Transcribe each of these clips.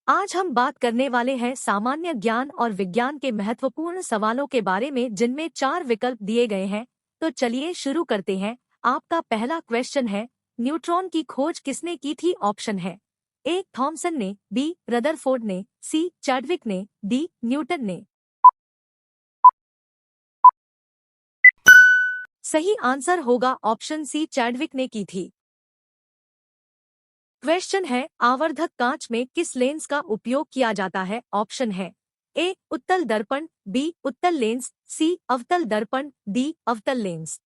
आज हम बात करने वाले हैं सामान्य ज्ञान और विज्ञान के महत्वपूर्ण सवालों के बारे में जिनमें 4 विकल्प दिए गए हैं। तो चलिए शुरू करते हैं। आपका पहला क्वेश्चन है, न्यूट्रॉन की खोज किसने की थी? ऑप्शन है ए थॉमसन ने, बी रदरफोर्ड ने, सी चैडविक ने, डी न्यूटन ने। सही आंसर होगा ऑप्शन सी, चैडविक ने की थी। क्वेश्चन है, आवर्धक कांच में किस लेंस का उपयोग किया जाता है? ऑप्शन है ए उत्तल दर्पण, बी उत्तल लेंस, सी अवतल दर्पण, डी अवतल लेंस।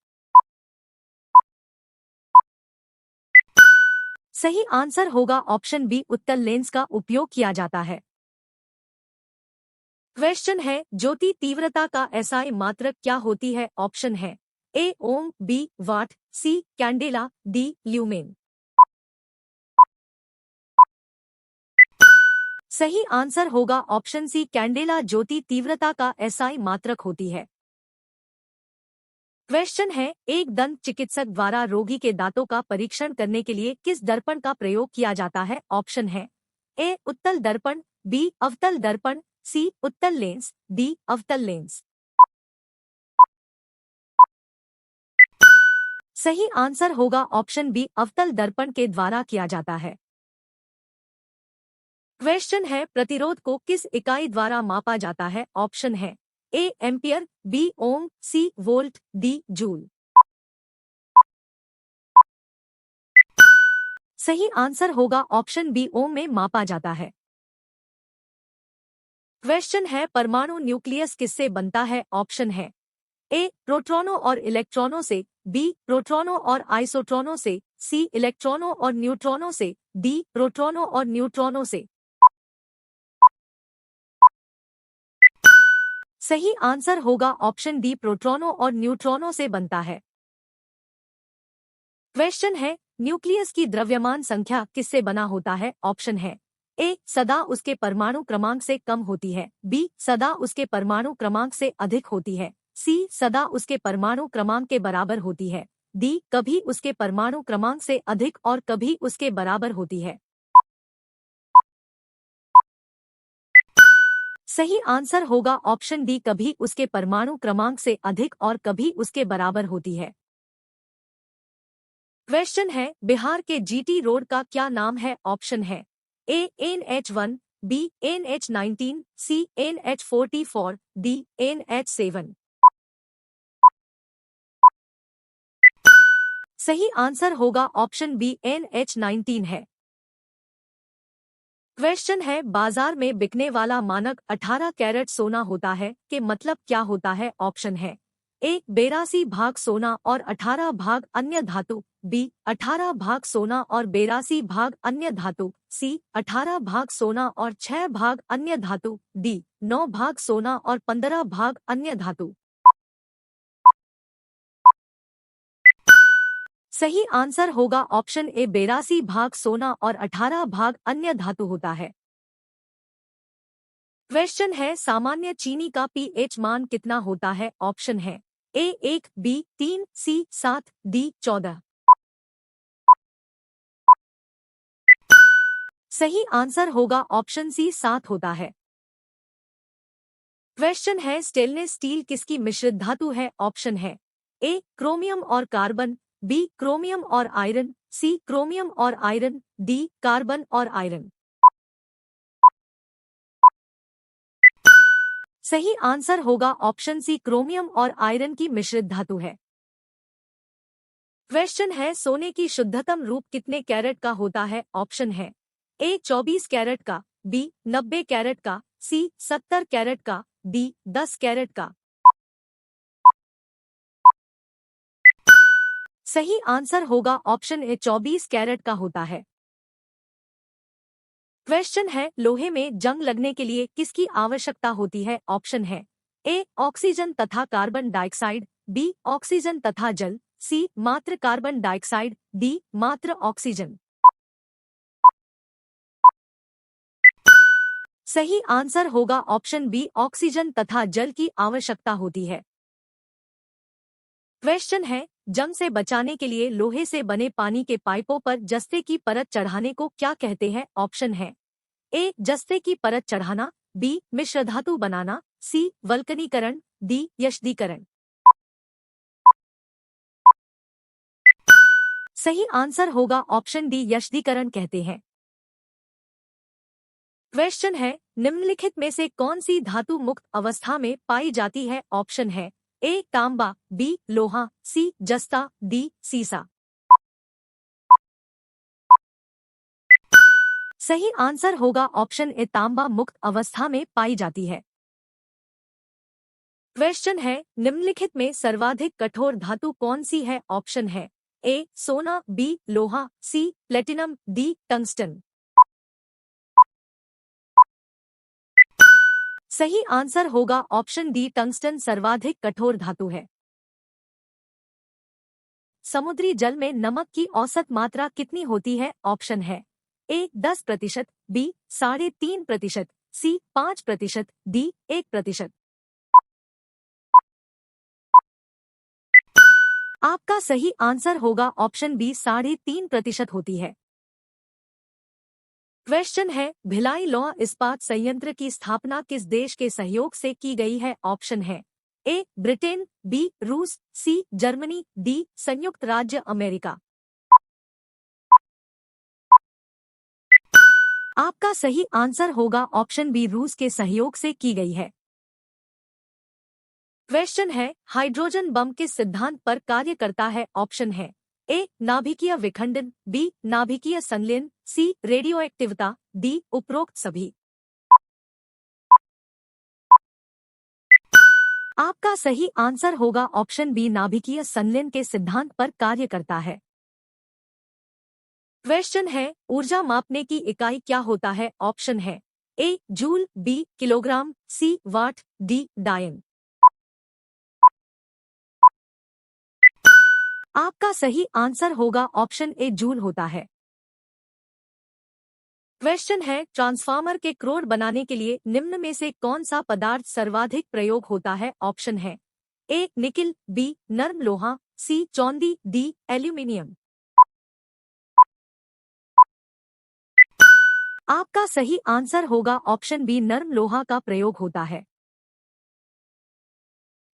सही आंसर होगा ऑप्शन बी, उत्तल लेंस का उपयोग किया जाता है। क्वेश्चन है, ज्योति तीव्रता का एसआई मात्रक क्या होती है? ऑप्शन है ए ओम, बी वाट, सी कैंडेला, डी ल्यूमेन। सही आंसर होगा ऑप्शन सी, कैंडेला ज्योति तीव्रता का एसआई मात्रक होती है। क्वेश्चन है, एक दंत चिकित्सक द्वारा रोगी के दांतों का परीक्षण करने के लिए किस दर्पण का प्रयोग किया जाता है? ऑप्शन है ए उत्तल दर्पण, बी अवतल दर्पण, सी उत्तल लेंस, डी अवतल लेंस। सही आंसर होगा ऑप्शन बी, अवतल दर्पण के द्वारा किया जाता है। क्वेश्चन है, प्रतिरोध को किस इकाई द्वारा मापा जाता है? ऑप्शन है A ampere, B ohm, C volt, D joule. सही आंसर होगा ऑप्शन बी, ओम में मापा जाता है। क्वेश्चन है, परमाणु न्यूक्लियस किससे बनता है? ऑप्शन है ए प्रोटॉनों और इलेक्ट्रॉनों से, बी प्रोटॉनों और आइसोट्रॉनों से, सी इलेक्ट्रॉनों और न्यूट्रॉनों से, डी प्रोटॉनों और न्यूट्रॉनों से। सही आंसर होगा ऑप्शन डी, प्रोटॉनों और न्यूट्रॉनों से बनता है। क्वेश्चन है, न्यूक्लियस की द्रव्यमान संख्या किससे बना होता है? ऑप्शन है ए सदा उसके परमाणु क्रमांक से कम होती है, बी सदा उसके परमाणु क्रमांक से अधिक होती है, सी सदा उसके परमाणु क्रमांक के बराबर होती है, डी कभी उसके परमाणु क्रमांक से अधिक और कभी उसके बराबर होती है। सही आंसर होगा ऑप्शन डी, कभी उसके परमाणु क्रमांक से अधिक और कभी उसके बराबर होती है। क्वेश्चन है, बिहार के जीटी रोड का क्या नाम है? ऑप्शन है ए NH1, बी NH19, सी NH44, डी NH7। सही आंसर होगा ऑप्शन बी, NH19 है। क्वेश्चन है, बाजार में बिकने वाला मानक 18 कैरेट सोना होता है के मतलब क्या होता है? ऑप्शन है ए 82 भाग सोना और 18 भाग अन्य धातु, बी 18 भाग सोना और 82 भाग अन्य धातु, सी 18 भाग सोना और 6 भाग अन्य धातु, डी 9 भाग सोना और 15 भाग अन्य धातु। सही आंसर होगा ऑप्शन ए, 82 भाग सोना और 18 भाग अन्य धातु होता है। क्वेश्चन है, सामान्य चीनी का पीएच मान कितना होता है? ऑप्शन है ए 1, बी 3, सी 7, डी 14। सही आंसर होगा ऑप्शन सी, 7 होता है। क्वेश्चन है, स्टेनलेस स्टील किसकी मिश्रित धातु है? ऑप्शन है ए क्रोमियम और कार्बन, बी क्रोमियम और आयरन, सी क्रोमियम और आयरन, डी कार्बन और आयरन। सही आंसर होगा ऑप्शन सी, क्रोमियम और आयरन की मिश्रित धातु है। क्वेश्चन है, सोने की शुद्धतम रूप कितने कैरेट का होता है? ऑप्शन है ए 24 कैरेट का, बी 90 कैरेट का, सी 70 कैरेट का, डी 10 कैरेट का। सही आंसर होगा ऑप्शन ए, 24 कैरेट का होता है। क्वेश्चन है, लोहे में जंग लगने के लिए किसकी आवश्यकता होती है? ऑप्शन है ए ऑक्सीजन तथा कार्बन डाइऑक्साइड, बी ऑक्सीजन तथा जल, सी मात्र कार्बन डाइऑक्साइड, डी मात्र ऑक्सीजन। सही आंसर होगा ऑप्शन बी, ऑक्सीजन तथा जल की आवश्यकता होती है। क्वेश्चन है, जंग से बचाने के लिए लोहे से बने पानी के पाइपों पर जस्ते की परत चढ़ाने को क्या कहते हैं? ऑप्शन है ए जस्ते की परत चढ़ाना, बी मिश्र धातु बनाना, सी वल्कनीकरण, डी यशदीकरण। सही आंसर होगा ऑप्शन डी यशदीकरण कहते हैं। क्वेश्चन है, निम्नलिखित में से कौन सी धातु मुक्त अवस्था में पाई जाती है? ऑप्शन है ए तांबा, बी लोहा, सी जस्ता, डी सीसा। सही आंसर होगा ऑप्शन ए तांबा मुक्त अवस्था में पाई जाती है। क्वेश्चन है, निम्नलिखित में सर्वाधिक कठोर धातु कौन सी है? ऑप्शन है ए सोना, बी लोहा, सी प्लेटिनम, डी टंगस्टन। सही आंसर होगा ऑप्शन डी टंगस्टन सर्वाधिक कठोर धातु है। समुद्री जल में नमक की औसत मात्रा कितनी होती है? ऑप्शन है ए 10%, बी 3.5%, सी 5%, डी 1%। आपका सही आंसर होगा ऑप्शन बी 3.5% होती है। क्वेश्चन है, भिलाई लौह इस्पात संयंत्र की स्थापना किस देश के सहयोग से की गई है? ऑप्शन है ए ब्रिटेन, बी रूस, सी जर्मनी, डी संयुक्त राज्य अमेरिका। आपका सही आंसर होगा ऑप्शन बी रूस के सहयोग से की गई है। क्वेश्चन है, हाइड्रोजन बम किस सिद्धांत पर कार्य करता है? ऑप्शन है ए नाभिकीय विखंडन, बी नाभिकीय संलयन, सी रेडियोएक्टिवता, डी उपरोक्त सभी। आपका सही आंसर होगा ऑप्शन बी नाभिकीय संलयन के सिद्धांत पर कार्य करता है। क्वेश्चन है, ऊर्जा मापने की इकाई क्या होता है? ऑप्शन है ए जूल, बी किलोग्राम, सी वाट, डी डायन। आपका सही आंसर होगा ऑप्शन ए जूल होता है। क्वेश्चन है, ट्रांसफार्मर के क्रोड बनाने के लिए निम्न में से कौन सा पदार्थ सर्वाधिक प्रयोग होता है? ऑप्शन है ए निकिल, बी नर्म लोहा, सी चौंदी, डी एल्यूमिनियम। आपका सही आंसर होगा ऑप्शन बी नर्म लोहा का प्रयोग होता है।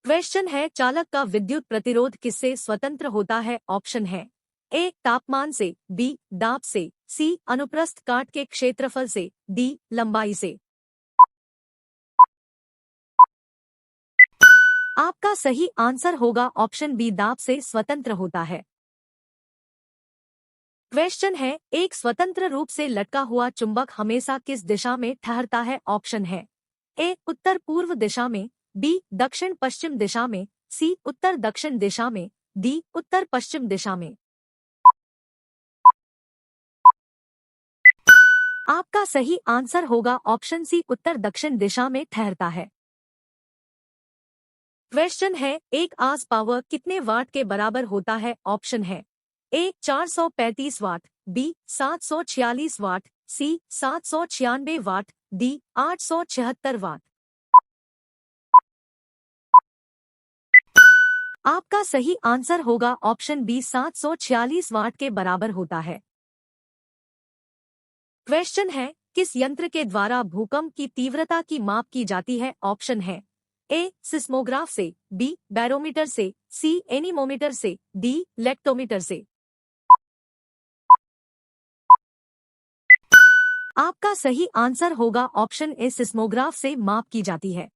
क्वेश्चन है, चालक का विद्युत प्रतिरोध किससे स्वतंत्र होता है? ऑप्शन है ए तापमान से, बी दाब से, सी अनुप्रस्थ काट के क्षेत्रफल से, डी लंबाई से। आपका सही आंसर होगा ऑप्शन बी दाब से स्वतंत्र होता है। क्वेश्चन है, एक स्वतंत्र रूप से लटका हुआ चुंबक हमेशा किस दिशा में ठहरता है? ऑप्शन है ए उत्तर पूर्व दिशा में, बी दक्षिण पश्चिम दिशा में, सी उत्तर दक्षिण दिशा में, डी उत्तर पश्चिम दिशा में। आपका सही आंसर होगा ऑप्शन सी उत्तर दक्षिण दिशा में ठहरता है। क्वेश्चन है, एक आस पावर कितने वाट के बराबर होता है? ऑप्शन है ए 435 वाट, बी 746 वाट, सी 796 वाट, डी 876 वाट। आपका सही आंसर होगा ऑप्शन बी 746 वाट के बराबर होता है। क्वेश्चन है, किस यंत्र के द्वारा भूकंप की तीव्रता की माप की जाती है? ऑप्शन है ए सिस्मोग्राफ से, बी बैरोमीटर से, सी एनीमोमीटर से, डी लेक्टोमीटर से। आपका सही आंसर होगा ऑप्शन ए सिस्मोग्राफ से माप की जाती है।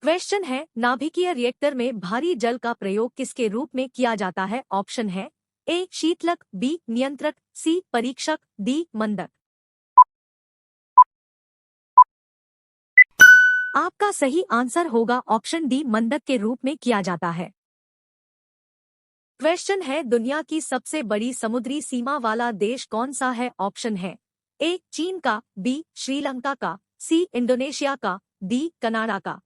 क्वेश्चन है, नाभिकीय रिएक्टर में भारी जल का प्रयोग किसके रूप में किया जाता है? ऑप्शन है ए शीतलक, बी नियंत्रक, सी परीक्षक, डी मंदक। आपका सही आंसर होगा ऑप्शन डी मंदक के रूप में किया जाता है। क्वेश्चन है, दुनिया की सबसे बड़ी समुद्री सीमा वाला देश कौन सा है? ऑप्शन है ए चीन का, बी श्रीलंका का, सी इंडोनेशिया का, डी कनाडा का।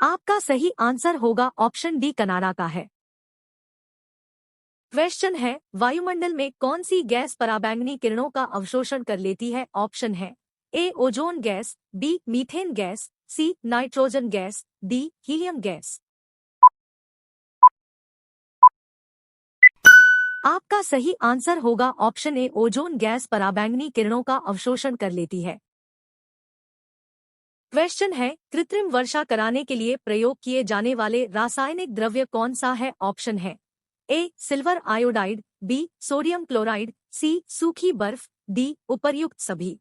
आपका सही आंसर होगा ऑप्शन डी कनाडा का है। क्वेश्चन है, वायुमंडल में कौन सी गैस पराबैंगनी किरणों का अवशोषण कर लेती है? ऑप्शन है A ozone gas, B methane gas, C nitrogen gas, D helium gas. आपका सही आंसर होगा ऑप्शन ए, ओजोन गैस पराबैंगनी किरणों का अवशोषण कर लेती है। क्वेश्चन है, कृत्रिम वर्षा कराने के लिए प्रयोग किए जाने वाले रासायनिक द्रव्य कौन सा है? ऑप्शन है A, silver iodide, B, sodium chloride, C, सूखी बर्फ, डी, उपर्युक्त सभी।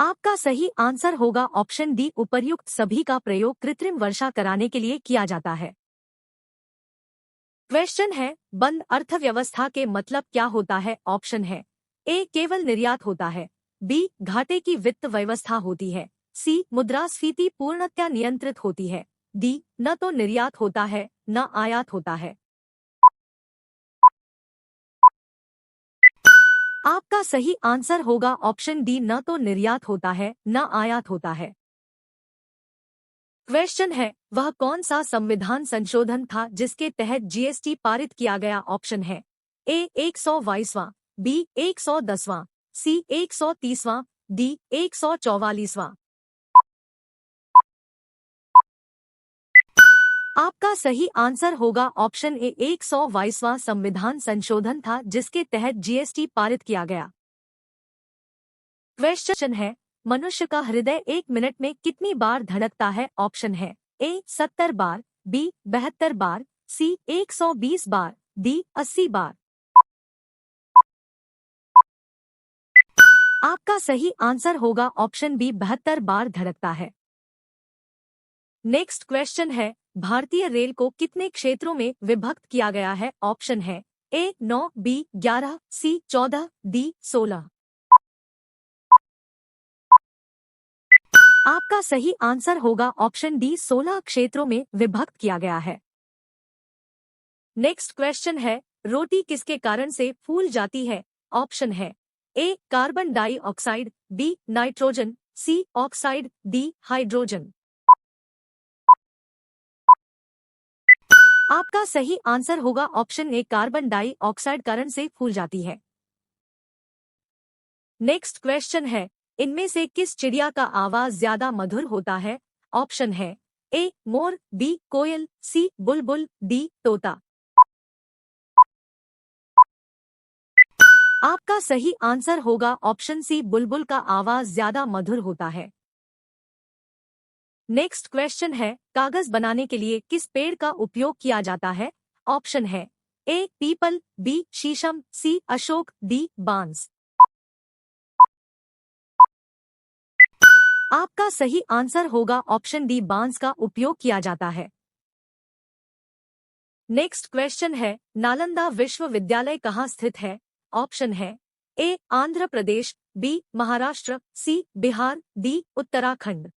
आपका सही आंसर होगा ऑप्शन डी, उपर्युक्त सभी का प्रयोग कृत्रिम वर्षा कराने के लिए किया जाता है। क्वेश्चन है, बंद अर्थव्यवस्था के मतलब क्या होता है? ऑप्शन है ए, केवल निर्यात होता है, बी, घाटे की वित्त व्यवस्था होती है, सी, मुद्रास्फीति पूर्णतया नियंत्रित होती है, डी, न तो निर्यात होता है न आयात होता है। आपका सही आंसर होगा ऑप्शन डी, न तो निर्यात होता है न आयात होता है। क्वेश्चन है, वह कौन सा संविधान संशोधन था जिसके तहत जीएसटी पारित किया गया? ऑप्शन है ए, 122वां, बी, 110वां, सी, 130वां, डी, 144वां। आपका सही आंसर होगा ऑप्शन ए, 122वां संविधान संशोधन था जिसके तहत जीएसटी पारित किया गया। क्वेश्चन है, मनुष्य का हृदय 1 मिनट में कितनी बार धड़कता है? ऑप्शन है ए, 70 बार, बी, 72 बार, सी, 120 बार, डी, 80 बार। आपका सही आंसर होगा ऑप्शन बी, 72 बार धड़कता है। नेक्स्ट क्वेश्चन है, भारतीय रेल को कितने क्षेत्रों में विभक्त किया गया है? ऑप्शन है ए, 9, बी, 11, सी, 14, डी, 16। आपका सही आंसर होगा ऑप्शन डी, 16 क्षेत्रों में विभक्त किया गया है। नेक्स्ट क्वेश्चन है, रोटी किसके कारण से फूल जाती है? ऑप्शन है ए, कार्बन डाइऑक्साइड, बी, नाइट्रोजन, सी, ऑक्साइड, डी, हाइड्रोजन। आपका सही आंसर होगा ऑप्शन ए, कार्बन डाइऑक्साइड कारण से फूल जाती है। नेक्स्ट क्वेश्चन है, इनमें से किस चिड़िया का आवाज ज्यादा मधुर होता है? ऑप्शन है ए, मोर, बी, कोयल, सी, बुलबुल, डी, तोता। आपका सही आंसर होगा ऑप्शन सी, बुलबुल का आवाज ज्यादा मधुर होता है। नेक्स्ट क्वेश्चन है, कागज बनाने के लिए किस पेड़ का उपयोग किया जाता है? ऑप्शन है ए, पीपल, बी, शीशम, सी, अशोक, डी, बांस। आपका सही आंसर होगा ऑप्शन डी, बांस का उपयोग किया जाता है। नेक्स्ट क्वेश्चन है, नालंदा विश्वविद्यालय कहाँ स्थित है? ऑप्शन है ए, आंध्र प्रदेश, बी, महाराष्ट्र, सी, बिहार, डी, उत्तराखंड।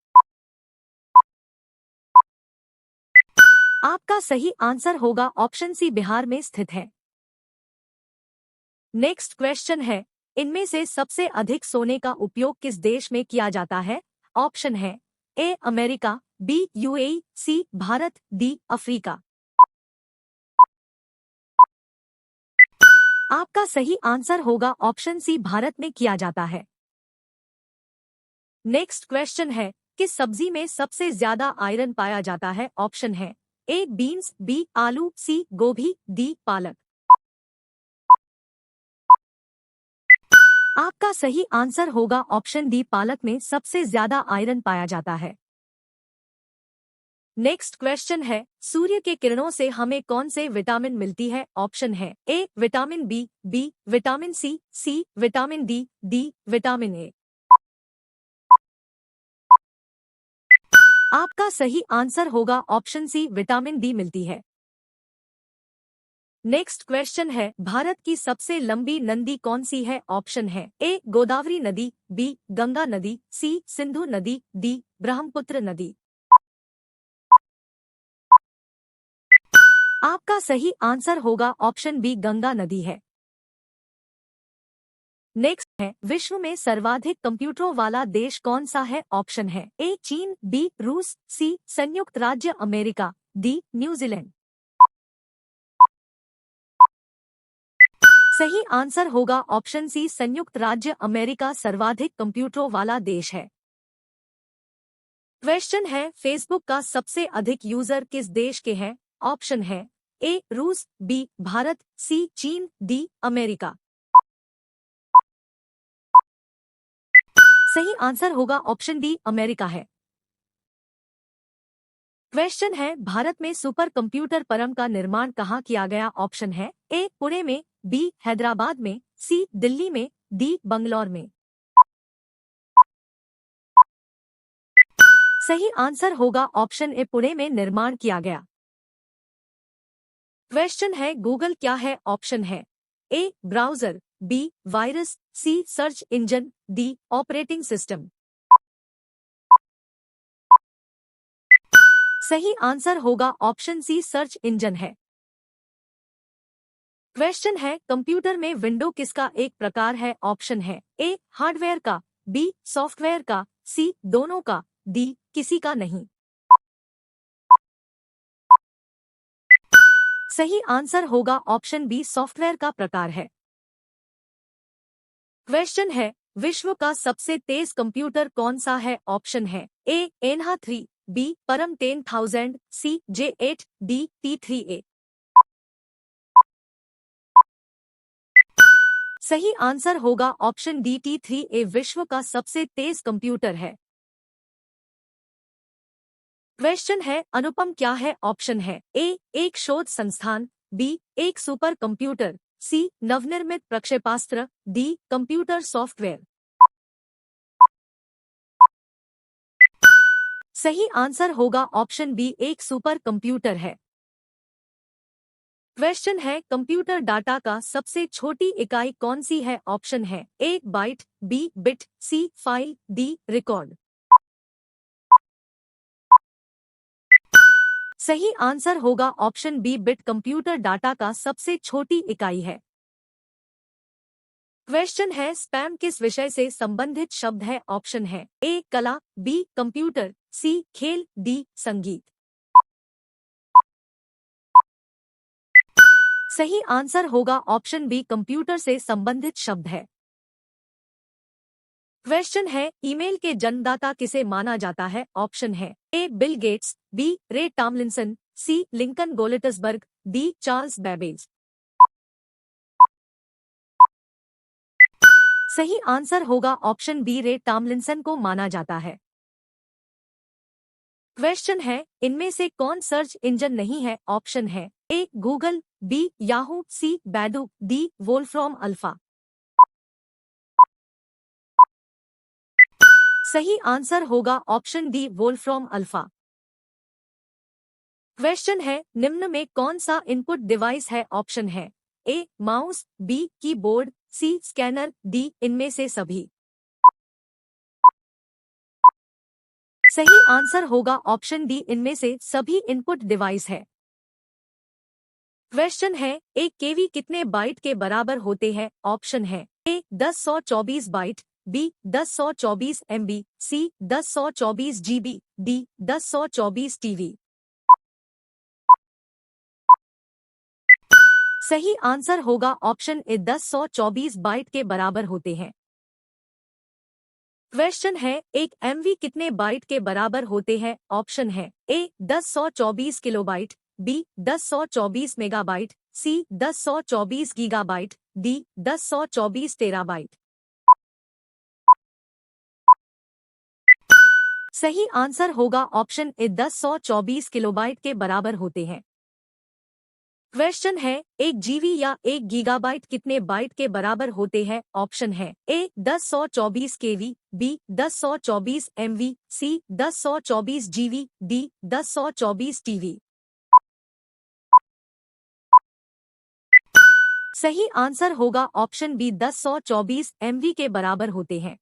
आपका सही आंसर होगा ऑप्शन सी, बिहार में स्थित है। नेक्स्ट क्वेश्चन है, इनमें से सबसे अधिक सोने का उपयोग किस देश में किया जाता है? ऑप्शन है ए, अमेरिका, बी, यूएई, सी, भारत, डी, अफ्रीका। आपका सही आंसर होगा ऑप्शन सी, भारत में किया जाता है। नेक्स्ट क्वेश्चन है, किस सब्जी में सबसे ज्यादा आयरन पाया जाता है? ऑप्शन है ए, बीन्स, बी, आलू, सी, गोभी, डी, पालक। आपका सही आंसर होगा ऑप्शन डी, पालक में सबसे ज्यादा आयरन पाया जाता है। नेक्स्ट क्वेश्चन है, सूर्य के किरणों से हमें कौन से विटामिन मिलती है? ऑप्शन है A, vitamin B, B, vitamin C, C, vitamin D, D, vitamin A. आपका सही आंसर होगा ऑप्शन सी, विटामिन डी मिलती है। नेक्स्ट क्वेश्चन है, भारत की सबसे लंबी नदी कौन सी है? ऑप्शन है ए, गोदावरी नदी, बी, गंगा नदी, सी, सिंधु नदी, डी, ब्रह्मपुत्र नदी। आपका सही आंसर होगा ऑप्शन बी, गंगा नदी है। नेक्स्ट है, विश्व में सर्वाधिक कंप्यूटरों वाला देश कौन सा है? ऑप्शन है ए, चीन, बी, रूस, सी, संयुक्त राज्य अमेरिका, डी, न्यूजीलैंड। सही आंसर होगा ऑप्शन सी, संयुक्त राज्य अमेरिका सर्वाधिक कंप्यूटरों वाला देश है। क्वेश्चन है, फेसबुक का सबसे अधिक यूजर किस देश के हैं? ऑप्शन है? ए रूस, बी भारत, सी चीन, डी अमेरिका। सही आंसर होगा ऑप्शन डी अमेरिका है। क्वेश्चन है, भारत में सुपर कंप्यूटर परम का निर्माण कहाँ किया गया? ऑप्शन है ए पुणे में, बी हैदराबाद में, सी दिल्ली में, डी बंगलौर में। सही आंसर होगा ऑप्शन ए पुणे में निर्माण किया गया। क्वेश्चन है, गूगल क्या है? ऑप्शन है A browser, B virus, C search engine, D operating system. सही आंसर होगा ऑप्शन सी सर्च इंजन है। क्वेश्चन है, कंप्यूटर में विंडो किसका एक प्रकार है? ऑप्शन है ए हार्डवेयर का, बी सॉफ्टवेयर का, सी दोनों का, डी किसी का नहीं। सही आंसर होगा ऑप्शन बी सॉफ्टवेयर का प्रकार है। क्वेश्चन है, विश्व का सबसे तेज कंप्यूटर कौन सा है? ऑप्शन है ए एनहा 3, बी परम 10,000, सी J8, डी T3A। सही आंसर होगा ऑप्शन डी T3A विश्व का सबसे तेज कंप्यूटर है। क्वेश्चन है, अनुपम क्या है? ऑप्शन है ए एक शोध संस्थान, बी एक सुपर कंप्यूटर, सी नवनिर्मित प्रक्षेपास्त्र, डी कंप्यूटर सॉफ्टवेयर। सही आंसर होगा ऑप्शन बी एक सुपर कंप्यूटर है। क्वेश्चन है, कंप्यूटर डाटा का सबसे छोटी इकाई कौन सी है? ऑप्शन है A byte, B bit, C file, D record. सही आंसर होगा option B bit computer data का सबसे छोटी इकाई है। क्वेश्चन है, स्पैम किस विषय से संबंधित शब्द है? ऑप्शन है ए कला, बी कंप्यूटर, सी खेल, डी संगीत। सही आंसर होगा ऑप्शन बी कंप्यूटर से संबंधित शब्द है। क्वेश्चन है, ईमेल के जन्मदाता किसे माना जाता है? ऑप्शन है ए बिल गेट्स, बी रे टॉमलिंसन, सी लिंकन गोलेटसबर्ग, डी चार्ल्स बेबेज। सही आंसर होगा ऑप्शन बी रे टॉमलिंसन को माना जाता है। क्वेश्चन है, इनमें से कौन सर्च इंजन नहीं है? ऑप्शन है ए गूगल, बी याहू, सी बैडू, डी वोल्फ्रॉम अल्फा। सही आंसर होगा ऑप्शन डी वोल्फ्रॉम अल्फा। क्वेश्चन है, निम्न में कौन सा इनपुट डिवाइस है? ऑप्शन है A mouse, B keyboard, C scanner, D इनमें से सभी। सही आंसर होगा ऑप्शन डी इनमें से सभी इनपुट डिवाइस है। क्वेश्चन है, एक केवी कितने बाइट के बराबर होते हैं? ऑप्शन है ए 1024 बाइट, बी 1024 MB, सी 1024 GB, डी 1024 TB। सही आंसर होगा ऑप्शन ए 1024 बाइट के बराबर होते हैं। क्वेश्चन है, एक MB कितने बाइट के बराबर होते हैं? ऑप्शन है ए 1024 किलोबाइट, बी 1024 मेगाबाइट, सी 1024 गीगाबाइट, डी 1024 टेराबाइट। सही आंसर होगा ऑप्शन ए 1024 किलोबाइट के बराबर होते हैं। क्वेश्चन है, एक जीबी या एक गीगाबाइट कितने बाइट के बराबर होते हैं? ऑप्शन है ए 1024 केवी, बी 1024 MV, सी 1024 जीबी, डी 1024 TB। सही आंसर होगा ऑप्शन बी 1024 MV के बराबर होते हैं।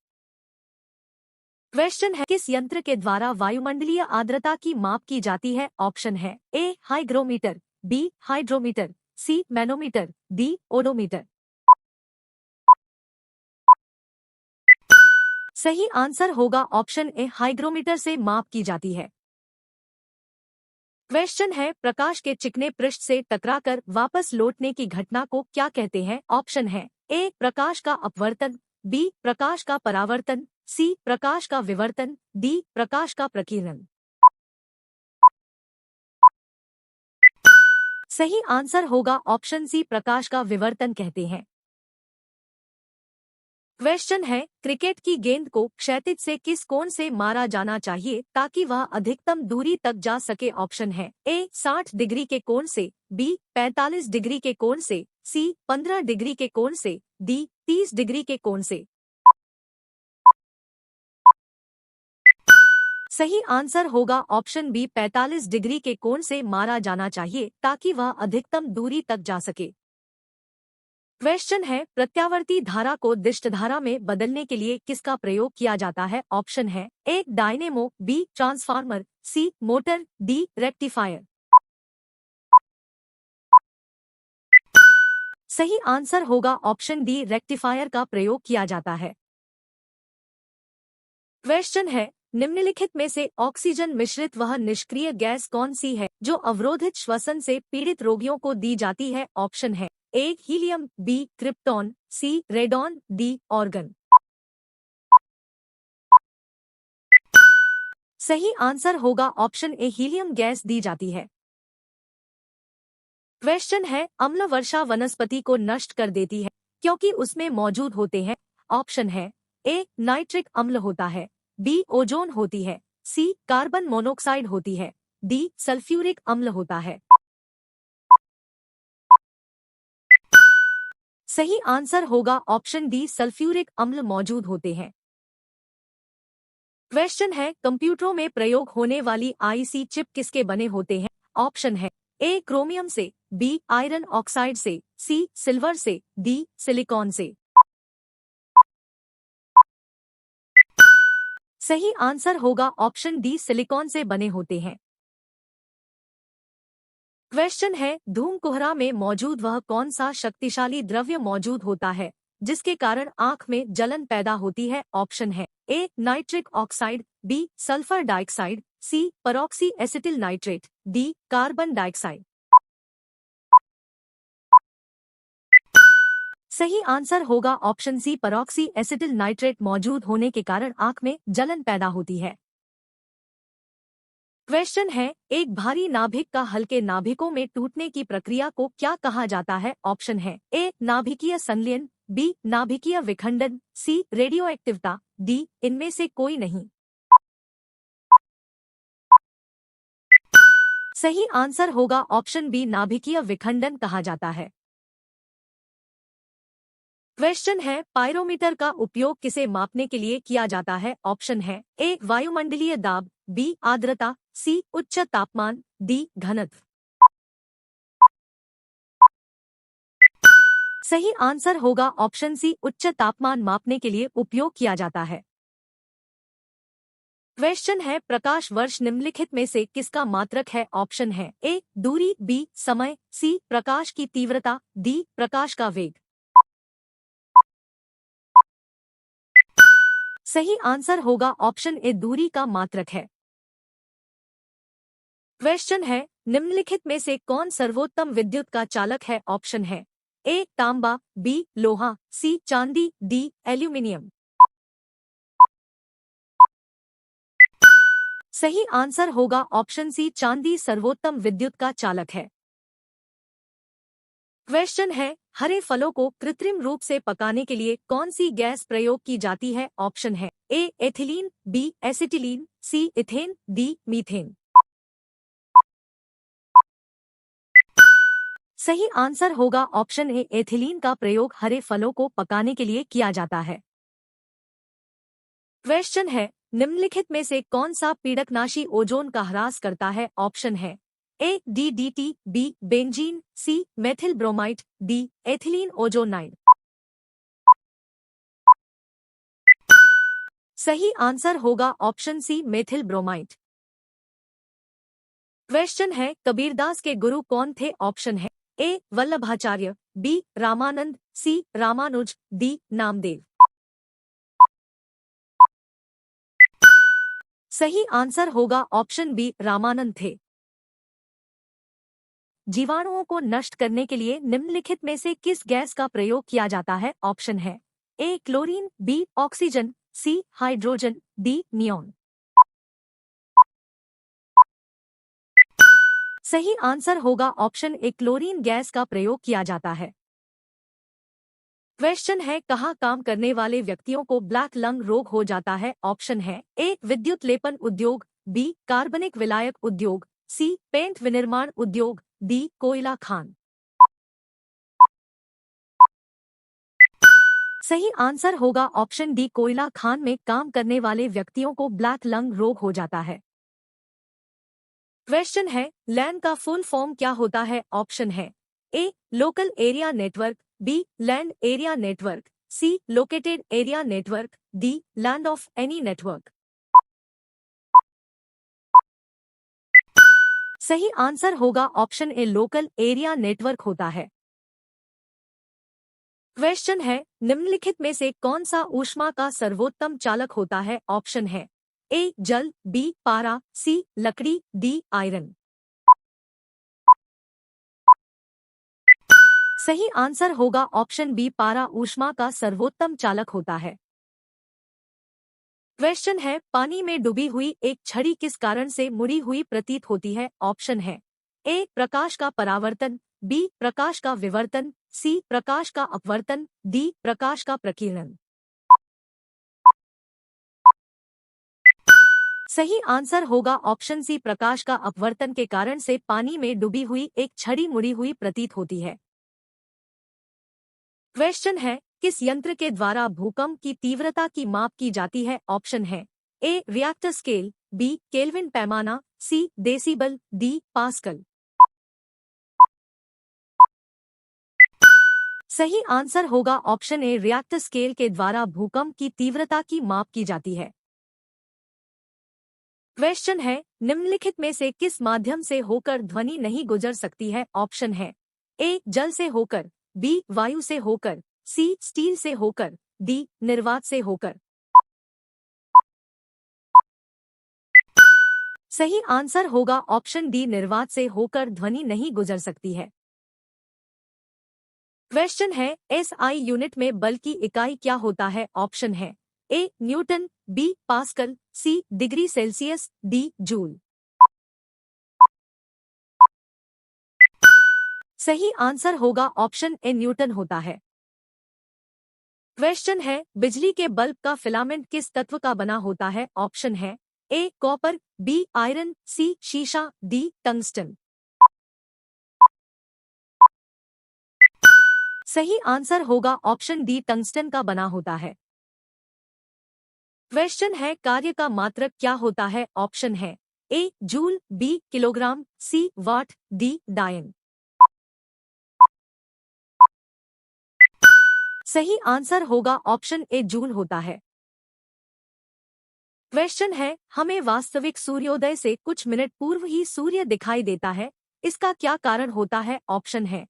क्वेश्चन है, किस यंत्र के द्वारा वायुमंडलीय आर्द्रता की माप की जाती है? ऑप्शन है ए हाइग्रोमीटर, बी हाइड्रोमीटर, सी मैनोमीटर, डी ओडोमीटर। सही आंसर होगा ऑप्शन ए हाइग्रोमीटर से माप की जाती है। क्वेश्चन है, प्रकाश के चिकने पृष्ठ से टकराकर वापस लौटने की घटना को क्या कहते हैं? ऑप्शन है ए प्रकाश का अपवर्तन, बी प्रकाश का परावर्तन, सी प्रकाश का विवर्तन, डी प्रकाश का प्रकीर्णन। सही आंसर होगा ऑप्शन सी, प्रकाश का विवर्तन कहते हैं। क्वेश्चन है, क्रिकेट की गेंद को क्षैतिज से किस कोण से मारा जाना चाहिए ताकि वह अधिकतम दूरी तक जा सके? ऑप्शन है ए 60 डिग्री के कोण से, बी 45 डिग्री के कोण से, सी 15 डिग्री के कोण से, डी 30 डिग्री के कोण से। सही आंसर होगा ऑप्शन बी, 45 डिग्री के कोण से मारा जाना चाहिए ताकि वह अधिकतम दूरी तक जा सके। क्वेश्चन है, प्रत्यावर्ती धारा को दिष्ट धारा में बदलने के लिए किसका प्रयोग किया जाता है? ऑप्शन है ए डायनेमो, बी ट्रांसफार्मर, सी मोटर, डी रेक्टिफायर। सही आंसर होगा ऑप्शन डी, रेक्टिफायर का प्रयोग किया जाता है। क्वेश्चन है, निम्नलिखित में से ऑक्सीजन मिश्रित वह निष्क्रिय गैस कौन सी है जो अवरोधित श्वसन से पीड़ित रोगियों को दी जाती है? ऑप्शन है ए हीलियम, बी क्रिप्टॉन, सी रेडॉन, डी ऑर्गन। सही आंसर होगा ऑप्शन ए, हीलियम गैस दी जाती है। क्वेश्चन है, अम्ल वर्षा वनस्पति को नष्ट कर देती है क्योंकि उसमें मौजूद होते हैं? ऑप्शन है ए नाइट्रिक अम्ल होता है, बी ओजोन होती है, सी कार्बन मोनोक्साइड होती है, डी सल्फ्यूरिक अम्ल होता है। सही आंसर होगा ऑप्शन डी, सल्फ्यूरिक अम्ल मौजूद होते हैं। क्वेश्चन है, कंप्यूटरों में प्रयोग होने वाली आईसी चिप किसके बने होते हैं? ऑप्शन है ए क्रोमियम से, बी आयरन ऑक्साइड से, सी सिल्वर से, डी सिलिकॉन से। सही आंसर होगा ऑप्शन डी, सिलिकॉन से बने होते हैं। क्वेश्चन है, धूम कोहरा में मौजूद वह कौन सा शक्तिशाली द्रव्य मौजूद होता है जिसके कारण आंख में जलन पैदा होती है? ऑप्शन है A nitric oxide, B sulphur dioxide, C peroxy acetyl nitrate, D carbon dioxide. सही आंसर होगा option C, peroxy acetyl nitrate मौजूद होने के कारण आंख में जलन पैदा होती है। क्वेश्चन है, एक भारी नाभिक का हल्के नाभिकों में टूटने की प्रक्रिया को क्या कहा जाता है? ऑप्शन है ए नाभिकीय संलयन, बी नाभिकीय विखंडन, सी रेडियोएक्टिवता, डी इनमें से कोई नहीं। सही आंसर होगा ऑप्शन बी, नाभिकीय विखंडन कहा जाता है। क्वेश्चन है, पायरोमीटर का उपयोग किसे मापने के लिए किया जाता है? ऑप्शन है ए वायुमंडलीय दाब, बी आर्द्रता, सी उच्च तापमान, डी घनत्व। सही आंसर होगा ऑप्शन सी, उच्च तापमान मापने के लिए उपयोग किया जाता है। क्वेश्चन है, प्रकाश वर्ष निम्नलिखित में से किसका मात्रक है? ऑप्शन है ए दूरी, बी समय, सी प्रकाश की तीव्रता, डी प्रकाश का वेग। सही आंसर होगा ऑप्शन ए, दूरी का मात्रक है। क्वेश्चन है, निम्नलिखित में से कौन सर्वोत्तम विद्युत का चालक है? ऑप्शन है ए तांबा, बी लोहा, सी चांदी, डी एल्यूमिनियम। सही आंसर होगा ऑप्शन सी, चांदी सर्वोत्तम विद्युत का चालक है। क्वेश्चन है, हरे फलों को कृत्रिम रूप से पकाने के लिए कौन सी गैस प्रयोग की जाती है? ऑप्शन है ए एथिलीन, बी एसिटिलीन, सी इथेन, डी मीथेन। सही आंसर होगा ऑप्शन ए, एथिलीन का प्रयोग हरे फलों को पकाने के लिए किया जाता है। क्वेश्चन है, निम्नलिखित में से कौन सा पीड़कनाशी ओजोन का ह्रास करता है? ऑप्शन है A DDT, B benzene, C methyl bromide, D ethylene ozonide. सही आंसर होगा option C, methyl bromide. Question है, कबीरदास के गुरु कौन थे? ऑप्शन है A Vallabhacharya, B Ramanand, C Ramanuj, D Namdev. सही आंसर होगा ऑप्शन बी, रामानंद थे। जीवाणुओं को नष्ट करने के लिए निम्नलिखित में से किस गैस का प्रयोग किया जाता है? ऑप्शन है ए क्लोरीन, बी ऑक्सीजन, सी हाइड्रोजन, डी नियॉन। सही आंसर होगा ऑप्शन ए, क्लोरीन गैस का प्रयोग किया जाता है। क्वेश्चन है, कहाँ काम करने वाले व्यक्तियों को ब्लैक लंग रोग हो जाता है? ऑप्शन है ए, विद्युत लेपन उद्योग, बी, कार्बनिक विलायक उद्योग, सी, पेंट विनिर्माण उद्योग, डी, कोयला खान। सही आंसर होगा ऑप्शन डी, कोयला खान में काम करने वाले व्यक्तियों को ब्लैक लंग रोग हो जाता है। क्वेश्चन है, लैन का फुल फॉर्म क्या होता है? ऑप्शन है A, local area network, B, land area network, C, located area network, D, land of any network. सही आंसर होगा option A, local area network होता है। क्वेश्चन है, निम्नलिखित में से कौन सा ऊष्मा का सर्वोत्तम चालक होता है? ऑप्शन है ए, जल, बी, पारा, सी, लकड़ी, डी, आयरन। सही आंसर होगा ऑप्शन बी, पारा ऊष्मा का सर्वोत्तम चालक होता है। क्वेश्चन है, पानी में डूबी हुई एक छड़ी किस कारण से मुड़ी हुई प्रतीत होती है? ऑप्शन है ए, प्रकाश का परावर्तन, बी, प्रकाश का विवर्तन, सी, प्रकाश का अपवर्तन, डी, प्रकाश का प्रकीर्णन। सही आंसर होगा ऑप्शन सी, प्रकाश का अपवर्तन के कारण से पानी में डूबी हुई एक छड़ी मुड़ी हुई प्रतीत होती है। क्वेश्चन है, किस यंत्र के द्वारा भूकंप की तीव्रता की माप की जाती है? ऑप्शन है ए, रिएक्टर स्केल, बी, केल्विन पैमाना, सी, डेसिबल, डी, पास्कल। सही आंसर होगा ऑप्शन ए, रिएक्टर स्केल के द्वारा भूकंप की तीव्रता की माप की जाती है। क्वेश्चन है, निम्नलिखित में से किस माध्यम से होकर ध्वनि नहीं गुजर सकती है? ऑप्शन है ए, जल से होकर, बी, वायु से होकर, सी, स्टील से होकर, डी, निर्वात से होकर। सही आंसर होगा ऑप्शन डी, निर्वात से होकर ध्वनि नहीं गुजर सकती है। क्वेश्चन है, एसआई यूनिट में बल की इकाई क्या होता है? ऑप्शन है ए, न्यूटन, बी, पास्कल, सी, डिग्री सेल्सियस, डी, जूल। सही आंसर होगा ऑप्शन ए, न्यूटन होता है। क्वेश्चन है, बिजली के बल्ब का फिलामेंट किस तत्व का बना होता है? ऑप्शन है ए, कॉपर, बी, आयरन, सी, शीशा, डी, टंगस्टन। सही आंसर होगा ऑप्शन डी, टंगस्टन का बना होता है। क्वेश्चन है, कार्य का मात्रक क्या होता है? ऑप्शन है ए, जूल, बी, किलोग्राम, सी, वाट, डी, डायन। सही आंसर होगा ऑप्शन ए, जूल होता है। क्वेश्चन है, हमें वास्तविक सूर्योदय से कुछ मिनट पूर्व ही सूर्य दिखाई देता है, इसका क्या कारण होता है? ऑप्शन है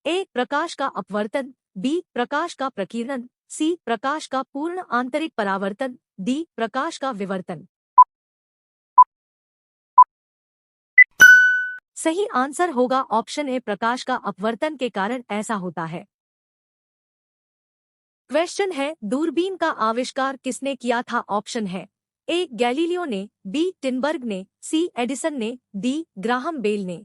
ए, प्रकाश का अपवर्तन, बी, प्रकाश का प्रकीर्णन, सी, प्रकाश का पूर्ण आंतरिक परावर्तन, डी, प्रकाश का विवर्तन। सही आंसर होगा ऑप्शन ए, प्रकाश का अपवर्तन के कारण ऐसा होता है। क्वेश्चन है, दूरबीन का आविष्कार किसने किया था? ऑप्शन है ए, गैलीलियो ने, बी, टिनबर्ग ने, सी, एडिसन ने, डी, ग्राहम बेल ने।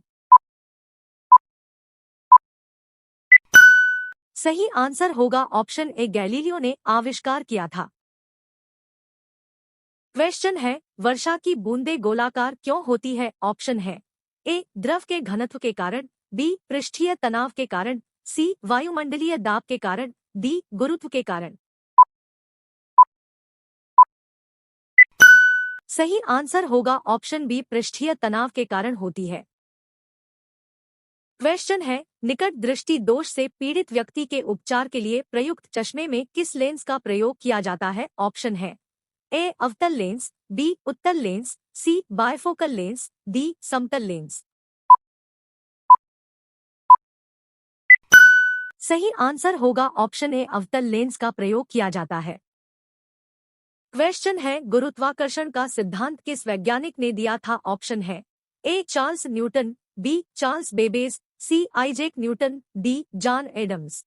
सही आंसर होगा ऑप्शन ए, गैलीलियो ने आविष्कार किया था। क्वेश्चन है, वर्षा की बूंदें गोलाकार क्यों होती है? ऑप्शन है ए, द्रव के घनत्व के कारण, बी, पृष्ठीय तनाव के कारण, सी, वायुमंडलीय दाब के कारण, डी, गुरुत्व के कारण। सही आंसर होगा ऑप्शन बी, पृष्ठीय तनाव के कारण होती है। क्वेश्चन है, निकट दृष्टि दोष से पीड़ित व्यक्ति के उपचार के लिए प्रयुक्त चश्मे में किस लेंस का प्रयोग किया जाता है? ऑप्शन है ए, अवतल लेंस, बी, उत्तल लेंस, सी, बायफोकल लेंस, डी, समतल लेंस। सही आंसर होगा ऑप्शन ए, अवतल लेंस का प्रयोग किया जाता है। क्वेश्चन है, गुरुत्वाकर्षण का सिद्धांत किस वैज्ञानिक ने दिया था? ऑप्शन है A, Charles Newton, B, Charles Babbage, C, Isaac Newton, D, John Adams.